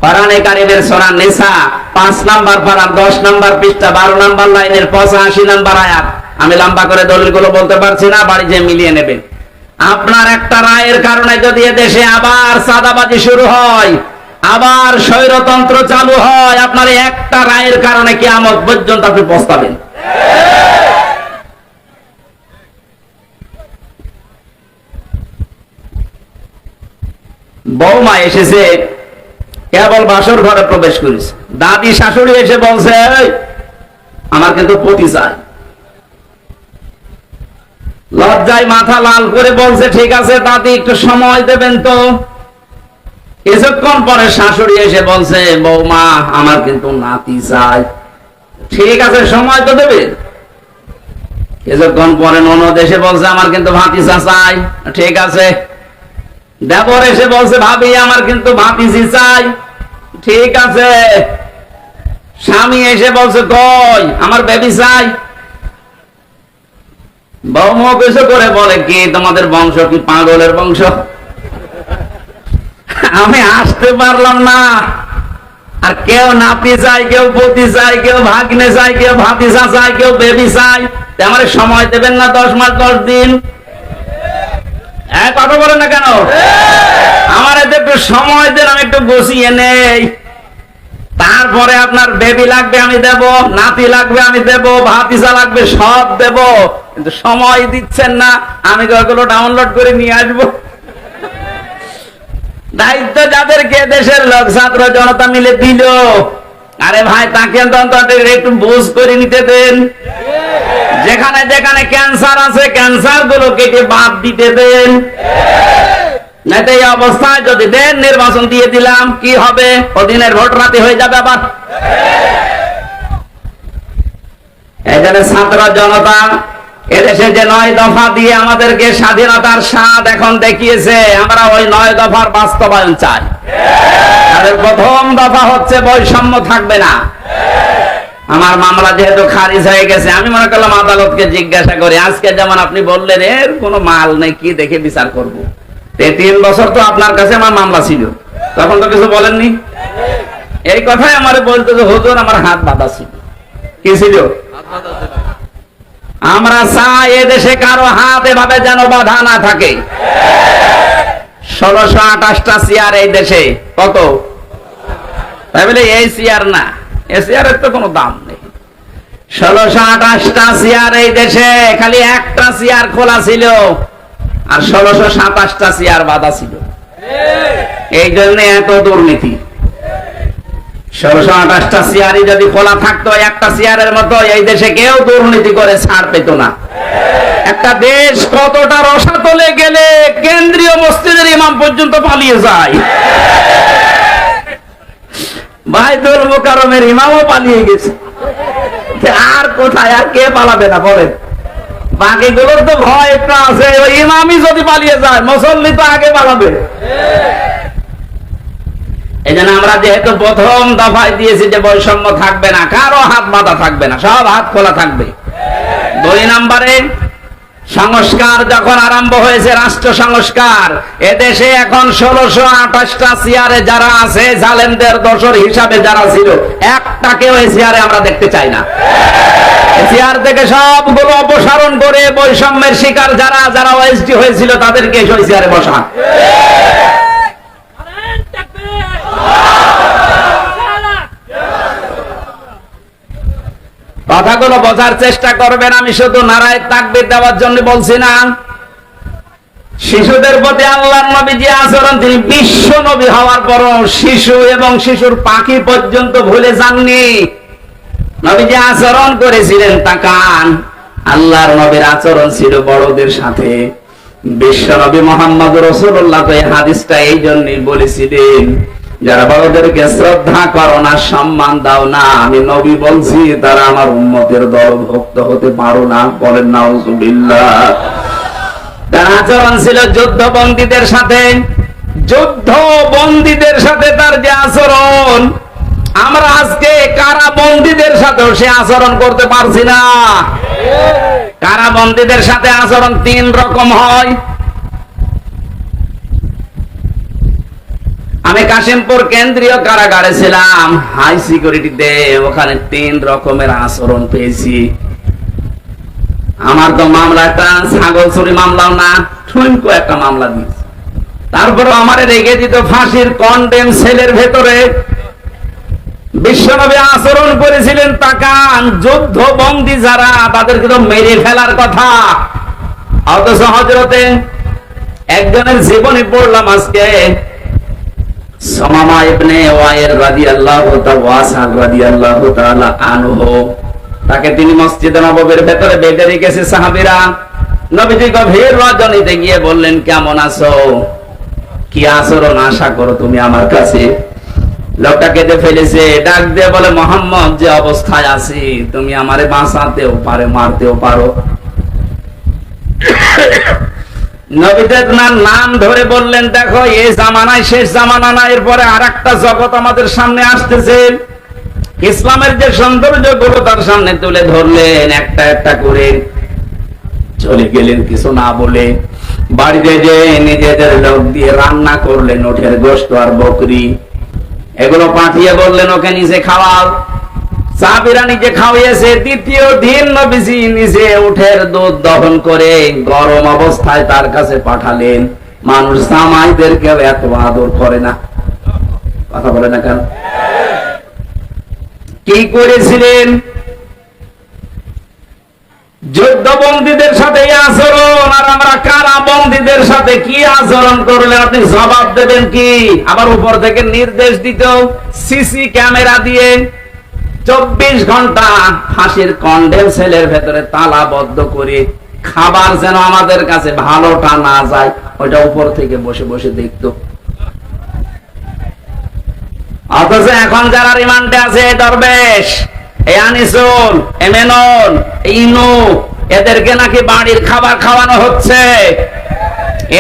কোরআনে কারীমের সূরা নিসা 5 নম্বর পারা 10 নম্বর পৃষ্ঠা 12 নম্বর লাইনের 85 নম্বর আয়াত। আমি লম্বা করে দলিলগুলো বলতে পারছি না, বাড়ি যেয়ে মিলিয়ে নেবেন। আপনার একটা রায়ের কারণে যদি এদেশে আবার চাঁদাবাজি শুরু হয়, আবার স্বৈরতন্ত্র চালু হয়, আপনার একটা রায়ের কারণে কিয়ামত পর্যন্ত আপনি পস্তাবেন। বৌমা এসেছে, কেবল বাসর ঘরে প্রবেশ করেছে, দাদি শাশুড়ি এসে বলছে, "এই, আমার কিন্তু পতি চাই।" লজ্জায় মাথা লাল করে বলছে, "ঠিক আছে দাদি, একটু সময় দেবেন তো।" কিছুক্ষণ পরে শাশুড়ি এসে বলছে, "বৌমা, আমার কিন্তু নাতি চাই।" ঠিক আছে, সময় তো দেবেন। কিছুক্ষণ পরে ননদ এসে বলছে, "আমার কিন্তু ভাতিজা চাই।" ঠিক আছে। দেবর এসে বলছে, "ভাবি, আমার কিন্তু ভাতিজি চাই।" ঠিক আছে। স্বামী এসে বলছে, "কই, আমার বেবি চাই।" বৌমা কিছু করে বলে, "কি তোমাদের বংশ কি পাগলের বংশ? আমি আসতে পারলাম না, আর কেউ নাতি চাই, কেউ পতি চাই, কেউ ভাগ্নে চাই, কেউ ভাতিজা চাই, কেউ বেবি চাই। আমার সময় দেবেন না 10 মাস 10 দিন? কথা বলেন না কেন? আমার এতে একটু সময় দেন, আমি একটু বসিয়ে নেই। তারপরে আপনার বেবি লাগবে আমি দেব, নাতি লাগবে আমি দেব, ভাতিজা লাগবে সব দেব। কিন্তু সময় দিচ্ছেন না, আমি ওগুলো ডাউনলোড করে নিয়ে আসবো। দায়িত্ব যাদেরকে দেশের লোক ছাত্র জনতা মিলে দিল, আরে ভাই, তাকে একটু বুঝ করে নিতে দেন। যেখানে যেখানে ক্যান্সার আছে, ক্যান্সার গুলো কেটে বাদ দিতে দেন। এই অবস্থায় যদি দেন, নির্বাচন দিয়ে দিলাম, কি হবে? ওদিনের ভোট রাতে হয়ে যাবে আবার। এখানে ছাত্র জনতা এদেশে যে 9 দফা দিয়ে আমাদেরকে স্বাধীনতার স্বাদ এখন দেখিয়েছে, আমরা ওই 9 দফার বাস্তবায়ন চাই। তাদের প্রথম দফা হচ্ছে বৈষম্য থাকবে না। আমার মামলা যেহেতু খারিজ হয়ে গেছে, আমি মনে করলাম আদালতকে জিজ্ঞাসা করি। আজকে যেমন আপনি বললেন এর কোনো মাল নেই, কি দেখে বিচার করব? 3 বছর তো আপনার কাছে আমার মামলা ছিল, তখন তো কিছু বলেননি। এই কথাই আমার বলতে যে হুজুর আমার হাত বাঁধা ছিল। কি ছিল? আমরা চাই এদেশে কারো হাত এভাবে যেন বাঁধা না থাকে। 1628টা চেয়ার এই দেশে। কত? তাই বলে এই চেয়ার না, এই চেয়ারের তো কোনো দাম নেই। 1628টা চেয়ার এই দেশে, খালি একটা চেয়ার খোলা ছিল, আর 1627টা চেয়ার বাঁধা ছিল। এই জন্য এত দুর্নীতি। 1628টা চেয়ারই যদি খোলা থাকতো, একটা চেয়ারের মতো, এই দেশে কেউ দুর্নীতি করে ছাড় পেত না। একটা দেশ কতটা রসাতলে গেলে কেন্দ্রীয় মসজিদের ইমাম পর্যন্ত পালিয়ে যায়। বাইতুল মুকাররমের ইমামও পালিয়ে গেছে। আর কোথায়, আর কে পালাবে না বলেন? বাকিগুলোর তো ভয় একটু আছে, ওই ইমামই যদি পালিয়ে যায়, মুসল্লি তো আগে পালাবে। এই জন্য আমরা যেহেতু প্রথম দফায় দিয়েছি যে বৈষম্য থাকবে না, কারো হাত বাঁধা থাকবে না, সব হাত খোলা থাকবে। 2 নম্বরে সংস্কার যখন আরম্ভ হয়েছে, রাষ্ট্র সংস্কার, এদেশে এখন 1628টা চেয়ারে যারা আছে, জালেমদের দোসর হিসাবে যারা ছিল, একটাকে ওই চেয়ারে আমরা দেখতে চাই না। চেয়ার থেকে সবগুলো অপসারণ করে বৈষম্যের শিকার যারা যারা ওএসডি হয়েছিল, তাদেরকে ওই চেয়ারে বসা। কথাগুলো বোঝার চেষ্টা করবেন। আমি শুধু নারায়ে তাকবীর দেওয়ার জন্য বলছি না। শিশুদের প্রতি আল্লাহর নবী যে আচরণ, তিনি বিশ্ব নবী হওয়ার পরও শিশু এবং শিশুর পাখি পর্যন্ত ভুলে যাননি। নবী যে আচরণ করেছিলেন, তাকান, আল্লাহর নবীর আচরণ ছিল বড়দের সাথে। বিশ্ব নবী মুহাম্মদ রাসূলুল্লাহ তো এই হাদিসটা এই জন্যই বলেছিলেন, যারা বড়দেরকে শ্রদ্ধা করো না, সম্মান দাও না, আমি নবী বলছি, তারা আমার উম্মতের দলভুক্ত হতে পারো না। বলেন নাউজুবিল্লাহ। তার আচরণ ছিল যুদ্ধবন্দীদের সাথে, যুদ্ধবন্দীদের সাথে তার যে আচরণ, আমরা আজকে কারাবন্দীদের সাথেও সে আচরণ করতে পারছি না। কারাবন্দীদের সাথে আচরণ 3 রকম হয়। আমি কাশিমপুর কেন্দ্রীয় কারাগারে ছিলাম, হাই সিকিউরিটিতে, ওখানে 3 রকমের আচরণ পেয়েছি। আমার তো মামলা একটা ছাগল চুরি মামলাও না, ঠুনকো একটা মামলা দিয়েছে। তারপর আমারে রেখে দিত ফাঁসির কন্ডেম সেলের ভেতরে। বিশ্বনবী আচরণ করেছিলেন তাকান, যুদ্ধ বন্দী যারা তাদেরকে তো মেরে ফেলার কথা, অথচ হযরতে একজনের জীবনী পড়লাম আজকে, সুমামা ইবনে ওয়াইর রাদিয়াল্লাহু তাআলা আনহু। তাকে তিনি মসজিদে নববীর ভেতরে বেঁধে রেখেছে সাহাবীরা। নবীজি গভীর রজনীতে গিয়ে বললেন, কেমন আছো, কি আচরণ আশা করো তুমি আমার কাছে? লোকটা কেঁদে ফেলেছে, ডাক দিয়ে বলে, মুহাম্মদ যে অবস্থায় আছি তুমি আমারে বাঁচাতেও পারো, মারতেও পারো। নবী তার নাম ধরে বললেন, দেখো এই জামানায় শেষ জামানা না, এরপরে আরেকটা জগৎ আমাদের সামনে আসতেছে। ইসলামের যে সৌন্দর্য গুলো তার সামনে তুলে ধরলেন, একটা একটা করে চলে গেলেন কিছু না বলে। বাড়িতে যে নিজেদের লোক দিয়ে রান্না করলেন ওঠের গোশত আর বকরি, এগুলো পাঠিয়ে বললেন ওকে নিজে খাওয়াও। সাহাবীরা নিজে খাওয়িয়েছে। দ্বিতীয় দিন নবীজি নিজে উঠের দুধ দহন করে গরম অবস্থায় তার কাছে পাঠালেন। মানুষ জামাইদেরকেও এত আদর করে না, কথা বলে না কেন? কি করেছিলেন? যুদ্ধবন্দীদের সাথে এই আচরণ, আর আমরা কারা বন্দীদের সাথে কি আচরণ করলেন আপনি জবাব দেবেন কি? আবার উপর থেকে নির্দেশ দিত সিসি ক্যামেরা দিয়ে 24 ঘন্টা ফাঁসির কন্ডেম সেলের ভেতরে তালাবদ্ধ করে খাবার যেন আমাদের কাছে ভালোটা না যায়, ওইটা উপর থেকে বসে বসে দেখতো। অথচ এখন যারা রিমান্ডে আছে, দরবেশ, এই আনিসুল, এমেনুল, ইনু, এদেরকে নাকি বাড়ির খাবার খাওয়ানো হচ্ছে,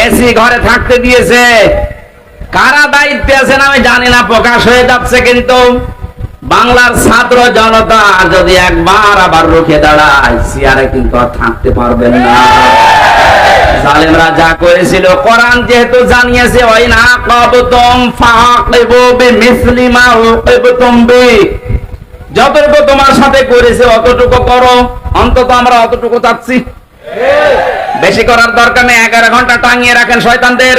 এসি ঘরে থাকতে দিয়েছে। কারা দায়িত্বে আছেন আমি জানি না, প্রকাশ হয়ে যাচ্ছে। কিন্তু বাংলার ছাত্র জনতা যদি একবার আবার রুখে দাঁড়ায়, চেয়ারে কিন্তু আর থাকতে পারবেন না। জালেমরা যা করেছিল, কোরআন যেহেতু জানিয়েছে, ওই না কাবতুম ফাকিবু বিমিসলি মা উকিবতুম বি, যতটুকু তোমার সাথে করেছে অতটুকু করো। অন্তত আমরা অতটুকু চাচ্ছি, বেশি করার দরকার নেই। 11 ঘন্টা টাঙিয়ে রাখেন শয়তানদের।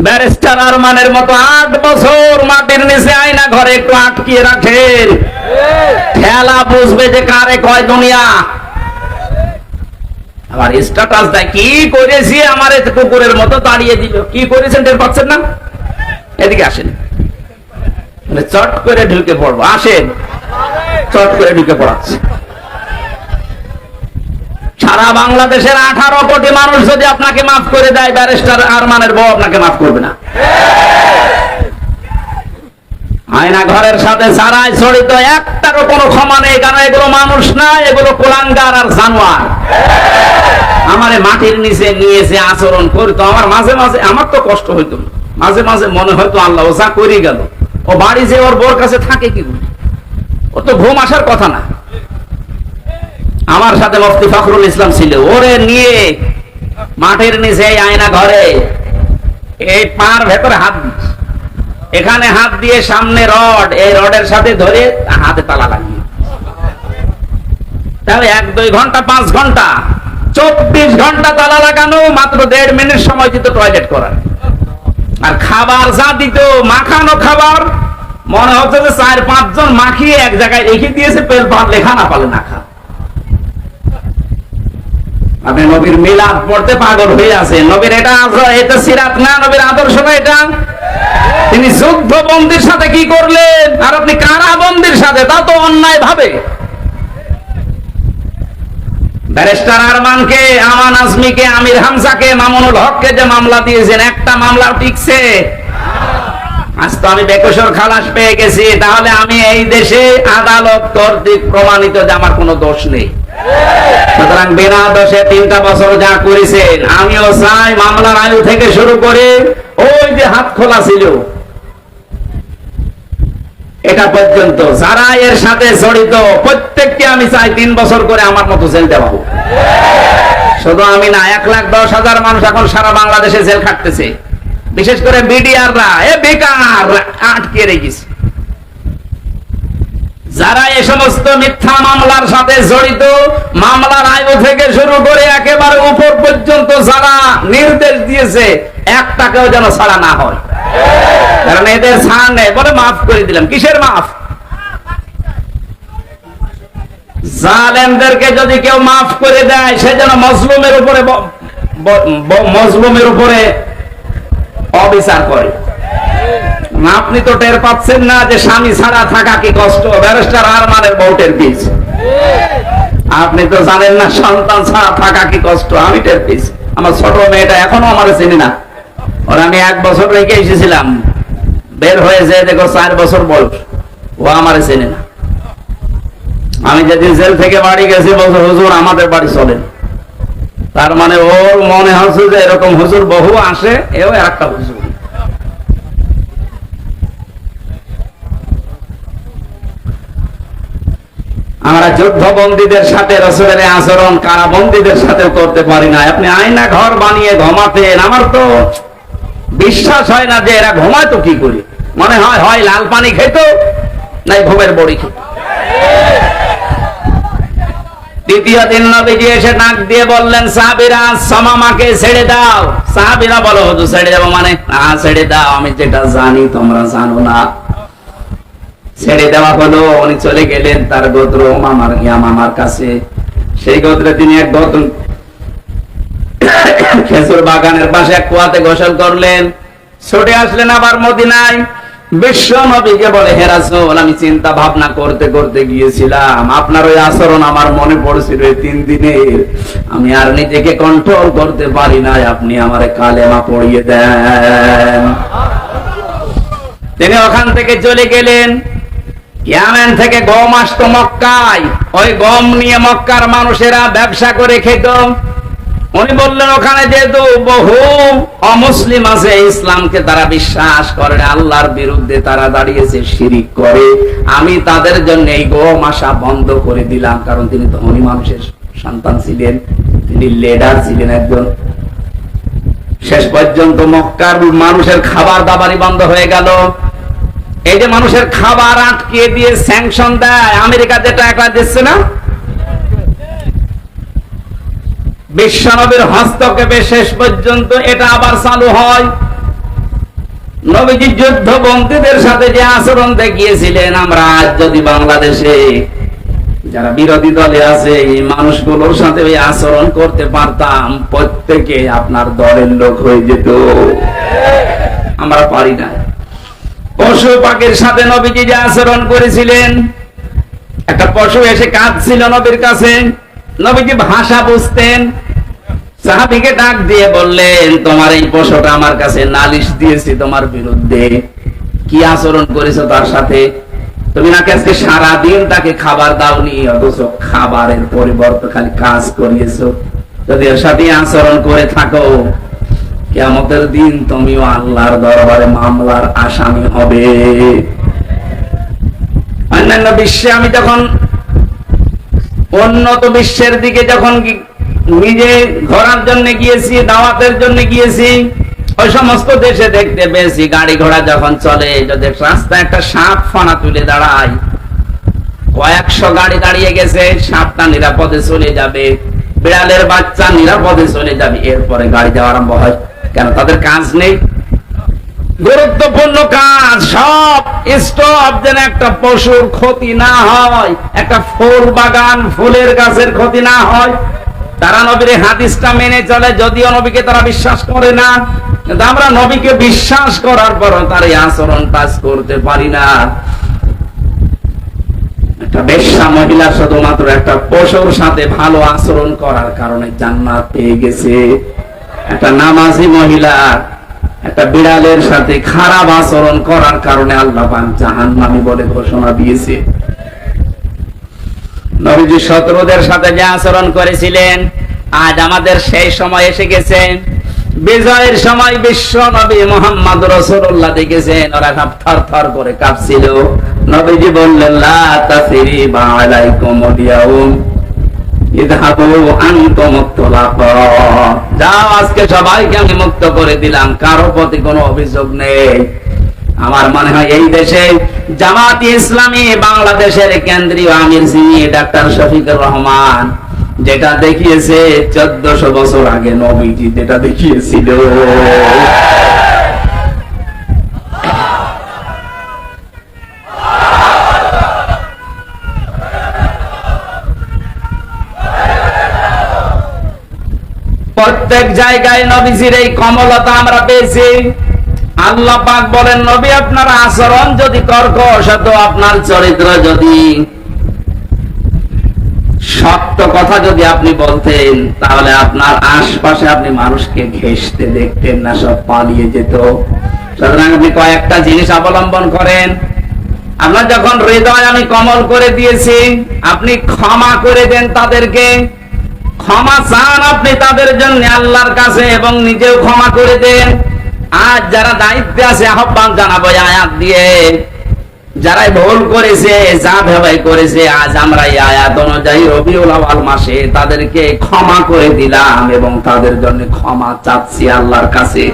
ব্যারিস্টার আরমানের মতো 8 বছর মাটির নিচে আয়না ঘরে একটু আটকিয়ে রাখেন, খেলা বুঝবে যে কারে কয় দুনিয়া। আবার স্ট্যাটাস দেয়, কি করেছি আমার কুকুরের মতো দাঁড়িয়ে দিল। কি করেছেন টের পাচ্ছেন না? এদিকে আসেন, চট করে ঢুকে পড়বো। আসেন, চট করে ঢুকে পড়াচ্ছে। সারা বাংলাদেশের 18 কোটি মানুষ যদি আপনাকে মাফ করে দেয়, ব্যারিস্টার আরমানের বউ আপনাকে মাফ করবে না। আয়না ঘরের সাথে যারাই জড়িত, একটারও কোনো ক্ষমা নেই, কারণ এগুলো মানুষ না, এগুলো কুলাঙ্গার আর জানোয়ার। আমারে মাটির নিচে নিয়েছে আচরণ করতো, আমার মাঝে মাঝে আমার তো কষ্ট হইতো, মাঝে মাঝে মনে হয়তো আল্লাহ ও যা করে গেল, ও বাড়ি যে ওর বোর কাছে থাকে কি করে, ও তো ঘুম আসার কথা না। আমার সাথে মুফতি ফখরুল ইসলাম ছিল, ওরে নিয়ে মাটির নিচে আয়না ঘরে এই পার ভেতরে হাত, এখানে হাত দিয়ে সামনে রড, এই রডের সাথে ধরে হাতে তালা লাগিয়ে, তাহলে 1-2 ঘন্টা 5 ঘন্টা 24 ঘন্টা তালা লাগানো, মাত্র 1.5 মিনিট সময় দিত টয়লেট করার। আর খাবার যা দিত, মাখানো খাবার, মনে হচ্ছে যে 4-5 জন মাখিয়ে এক জায়গায় রেখে দিয়েছে, পেল পান লেখা না পালে না খা। আপনি নবীর মিলাদ পড়তে পাগল হয়ে আছেন। নবীর এটা সিরাত না, নবীর আদর্শ না এটা। তিনি যুদ্ধবন্দীর সাথে কি করলেন, আর আপনি কারাবন্দীর সাথে, তা তো অন্যায় ভাবে। ব্যারিস্টার আরমানকে, আমান আজমিকে, আমির হামজাকে, মামুনুল হককে যে মামলা দিয়েছেন, একটা মামলা টিকছে। আজ তো আমি বেকসুর খালাস পেয়ে গেছি, তাহলে আমি এই দেশে আদালত কর্তৃক প্রমাণিত যে আমার কোনো দোষ নেই। সুতরাং বিনা দোষে 3টা বছর যা করেছেন, আমিও চাই মামলার আয়ু থেকে শুরু করে ওই যে হাত খোলা ছিল এটা পর্যন্ত যারা এর সাথে জড়িত, প্রত্যেককে আমি চাই 3 বছর করে আমার মতো জেল দেওয়া হোক। শুধু আমি না, 1,10,000 মানুষ এখন সারা বাংলাদেশে জেল খাটতেছে, বিশেষ করে বিডিআররা বেকার আটকে রেখেছে। যারা এই সমস্ত মিথ্যা মামলার সাথে জড়িত, মামলার আয়ু থেকে শুরু করে একেবারে উপর পর্যন্ত যারা নির্দেশ দিয়েছে, একটাকেও যেন ছাড়া না হয়, কারণ এদের ছাড় নেই। বলে মাফ করে দিলাম, কিসের মাফ? জালেমদেরকে যদি কেউ মাফ করে দেয়, সে যেন মজলুমের উপরে অবিচার করে। আপনি তো টের পাচ্ছেন না যে স্বামী ছাড়া থাকা কি কষ্ট? ব্যারিস্টার আরমানের বউটের পিস। আপনি তো জানেন না সন্তান ছাড়া থাকা কি কষ্ট। আমি টের পেয়েছি। আমার ছোট মেয়েটা এখনো আমার চিনি না। ওর আমি 1 বছর রেখে এসেছিলাম, বের হয়েছে দেখো 4 বছর বয়স, ও আমার চেনে না। আমি যেদিন জেল থেকে বাড়ি গেছি, বলছে হুজুর আমাদের বাড়ি চলে। তার মানে ওর মনে হচ্ছে যে এরকম হুজুর বহু আসে, এও একটা হুজুর। আমরা যুদ্ধবন্দীদের সাথে রাসূলের আচরণ কারাবন্দীদের সাথে করতে পারি না। আপনি আয়না ঘর বানিয়ে ঘুমাতেন, আমার তো বিশ্বাস হয় না যে এরা ঘুমায় তো কি করে। মনে হয় হয় লাল পানি খেত, নাই ঘুমের বড়ি খেত। দ্বিতীয় দিন নবীজি এসে নাক দিয়ে বললেন, সাহাবীরা সামামাকে ছেড়ে দাও। সাহাবীরা বলো, হুজুর ছেড়ে দেবো মানে? না, ছেড়ে দাও, আমি যেটা জানি তোমরা জানো না। ছেড়ে দেওয়া হলো। উনি চলে গেলেন তার গোত্র মামার কাছে। সেই গোত্রে তিনি এক খেজুর বাগানের পাশে এক কুয়াতে গোসল করলেন। ছুটে আসলেন আবার মদিনায়। বিশ্ব নবীকে বলে, হে রাসূল, আমি চিন্তা ভাবনা করতে করতে গিয়েছিলাম, আপনার ওই আচরণ আমার মনে পড়ছিল 3 দিনের। আমি আর নিজেকে কন্ট্রোল করতে পারি না, আপনি আমারে কালেমা পড়িয়ে দেন। তিনি ওখান থেকে চলে গেলেন। ইয়ামেন থেকে গম আসতো মক্কায়, ওই গম নিয়ে মক্কার মানুষেরা ব্যবসা করে খেত। উনি বললেন, ওখানে যেহেতু বহু অমুসলিম আছে, ইসলামকে তারা বিশ্বাস করে, আল্লাহর বিরুদ্ধে তারা দাঁড়িয়েছে, শিরিক করে, আমি তাদের জন্য এই গম আসা বন্ধ করে দিলাম। কারণ তিনি ধনী মানুষের সন্তান ছিলেন, তিনি লিডার ছিলেন একজন। শেষ পর্যন্ত মক্কার মানুষের খাবার দাবারই বন্ধ হয়ে গেল। এই যে মানুষের খাবার আটকে দিয়ে স্যাংশন দেয়, আমেরিকা যেটা একলা দিচ্ছে না, বিশ্বনবীর হস্তক্ষেপে শেষ পর্যন্ত এটা আবার চালু হয়। নবীজি যুদ্ধবন্দীদের সাথে যে আচরণ দেখিয়েছিলেন, আমরা আজ যদি বাংলাদেশে যারা বিরোধী দলে আছে এই মানুষগুলোর সাথে ওই আচরণ করতে পারতাম, প্রত্যেকে আপনার দলের লোক হয়ে যেত। আমরা পারি না। পশু পাখির সাথে নবীজি যে আচরণ করেছিলেন, একটা পশু এসে কাঁদছিল নবীর কাছে, নবীজি ভাষা বুঝতেন। সাহাবীকে ডাক দিয়ে বললেন, তোমার এই পশুটা আমার কাছে নালিশ দিয়েছে তোমার বিরুদ্ধে, কি আচরণ করেছো তার সাথে? তুমি নাকি আজকে সারাদিন তাকে খাবার দাওনি, অথচ খাবারের পরিবর্তে খালি কাজ করিয়েছো। যদি এর সাথে আচরণ করে থাকো, কিয়ামতের দিন তুমিও আল্লাহর দরবারে মামলার আসামি হবে। অন্যান্য বিশ্বে আমি যখন উন্নত বিশ্বের দিকে যখন নিজে ঘোরার জন্য গিয়েছি, দাওয়াতের জন্য গিয়েছি, ওই সমস্ত দেশে দেখতে পেয়েছি গাড়ি ঘোড়া যখন চলে, যদি রাস্তায় একটা সাপ ফানা তুলে দাঁড়ায়, কয়েকশো গাড়ি দাঁড়িয়ে গেছে, সাপটা নিরাপদে চলে যাবে, বিড়ালের বাচ্চা নিরাপদে চলে যাবে, এরপরে গাড়ি যাওয়া আরম্ভ হয়। কেন? তাদের কাজ নেই, গুরুত্বপূর্ণ কাজ সব স্টপ, যেন একটা পশুর ক্ষতি না হয়, একটা ফুল বাগান ফুলের গাছের ক্ষতি না হয়। তারা নবীর হাদিসটা মেনে চলে, যদিও নবীকে তারা বিশ্বাস করে না, কিন্তু আমরা নবীকে বিশ্বাস করার পর তার এই আচরণ কাজ করতে পারি না। একটা বেশ্যা মহিলা শুধুমাত্র একটা পশুর সাথে ভালো আচরণ করার কারণে জান্নাত পেয়ে গেছে। একটা নামাজি মহিলা একটা বিড়ালের সাথে খারাপ আচরণ করার কারণে আল্লাহ পাক জাহান্নামী বলে ঘোষণা দিয়েছে। নবীজি শত্রুদের সাথে যে আচরণ করেছিলেন, আজ আমাদের সেই সময় এসে গেছে। বিজয়ের সময় বিশ্ব নবী মুহাম্মদ রাসূলুল্লাহ দেখেছেন, ওরা সব থরথর করে কাঁপছিল। নবীজি বললেন, লা তাসরিবা আলাইকুমুল ইয়াউম ইযহাবু আনতুম তুলাকা, যাও আজকে সবাইকে আমি মুক্ত করে দিলাম, কারো প্রতি কোনো অভিযোগ নেই। আমার মনে হয় এই দেশে জামাত ইসলামী বাংলাদেশের কেন্দ্রীয় আমির যিনি ডাক্তার শফিকুর রহমান যেটা দেখিয়েছে 1400 বছর আগে নবীজি যেটা দেখিয়েছিল, প্রত্যেক জায়গায় নবীজির এই কমলতা আমরা পেয়েছি। আল্লাহ পাক বলেন, নবী আপনার আচরণ যদি কর্কশ হতো, আপনার চরিত্র যদি সত্য কথা যদি আপনি বলতেন, তাহলে আপনার আশপাশে আপনি মানুষকে ঘেঁষতে দেখতেন না, সব পালিয়ে যেত। সুতরাং আপনি কয়েকটা জিনিস অবলম্বন করেন। আপনার যখন হৃদয় আমি কমল করে দিয়েছি, আপনি ক্ষমা করে দেন তাদেরকে, ক্ষমা চান আপনি তাদের জন্য আল্লাহর কাছে এবং নিজেও ক্ষমা করে দেন। আজ যারা দায়িত্বে আছে আহ্বান জানাবো আয়াত দিয়ে, যারা ভুল করেছে যা ভেবে করেছে, আজ আমরা এই আয়াত অনুযায়ী রবিউল আউয়াল মাসে তাদেরকে ক্ষমা করে দিলাম এবং তাদের জন্য ক্ষমা চাচ্ছি আল্লাহর কাছে।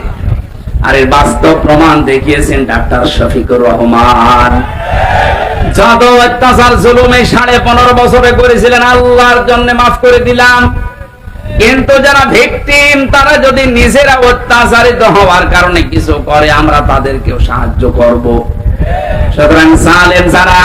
আর এর বাস্তব প্রমাণ দেখিয়েছেন ডাক্তার শফিকুর রহমান। যত অত্যাচার জুলুমে 15.5 বছরে করেছিলেন আল্লাহর জন্য মাফ করে দিলাম। কিন্তু যারা ভিকটিম, তারা যদি নিজেরা অত্যাচারিত হওয়ার কারণে কিছু করে, আমরা তাদেরকেও সাহায্য করব। সুতরাং জালেম যারা,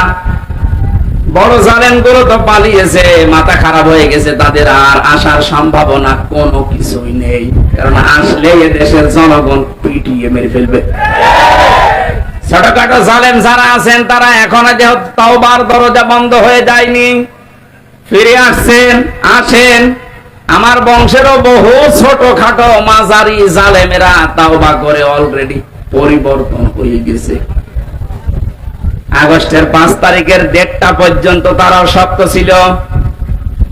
বড় জালেম গুলো তো পালিয়েছে, মাথা খারাপ হয়ে গেছে, তাদের আর আসার সম্ভাবনা কোনো কিছুই নেই। কারণ আসলে দেশের জনগণ পিটিয়ে মেরে ফেলবে। ছোটখাটো জালেম যারা আছেন, তারা এখনো যেহেতু তাওবার দরজা বন্ধ হয়ে যায়নি, ফিরে আসছেন। আসেন, আমার বংশেরও বহু ছোটখাটো মাঝারি জালেমেরা তাওবা করে অলরেডি পরিবর্তন হয়ে গেছে। আগস্টের 5 তারিখের 1:30 পর্যন্ত তারাও শক্ত ছিল,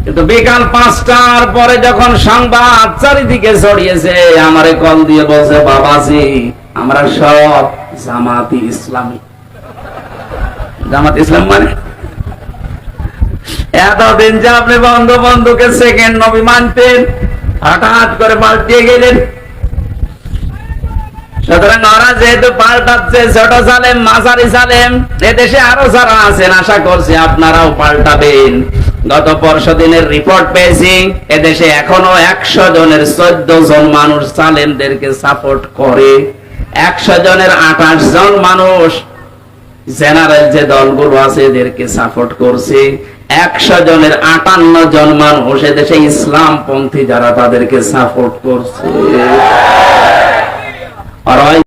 কিন্তু বিকাল 5টার পরে যখন সংবাদ চারিদিকে ছড়িয়েছে, আমারে কল দিয়ে বলছে, বাবাজি আমরা সব জামাত ইসলামী। জামাত ইসলাম মানে এতদিন যে আপনি বন্ধুকে সেকেন্ড নবী মানতেন, হঠাৎ করে পাল্টিয়ে গেলেন। সুতরাং ওরা যেহেতু পাল্টাচ্ছে, ছোট জালেম মাঝারি জালেম, এদেশে আরো যারা আছেন আশা করছি আপনারাও পাল্টাবেন। গত পরশু দিনের রিপোর্ট পেয়েছি, এদেশে এখনো 100 জনের 14 জন মানুষ জালেমদেরকে সাপোর্ট করে। 100 জনের 28 জন মানুষ জেনারেল যে দলগুলো আছে এদেরকে সাপোর্ট করছে। 100 জনের 58 জন মানুষ এদেশে ইসলাম পন্থী যারা, তাদেরকে সাপোর্ট করছে।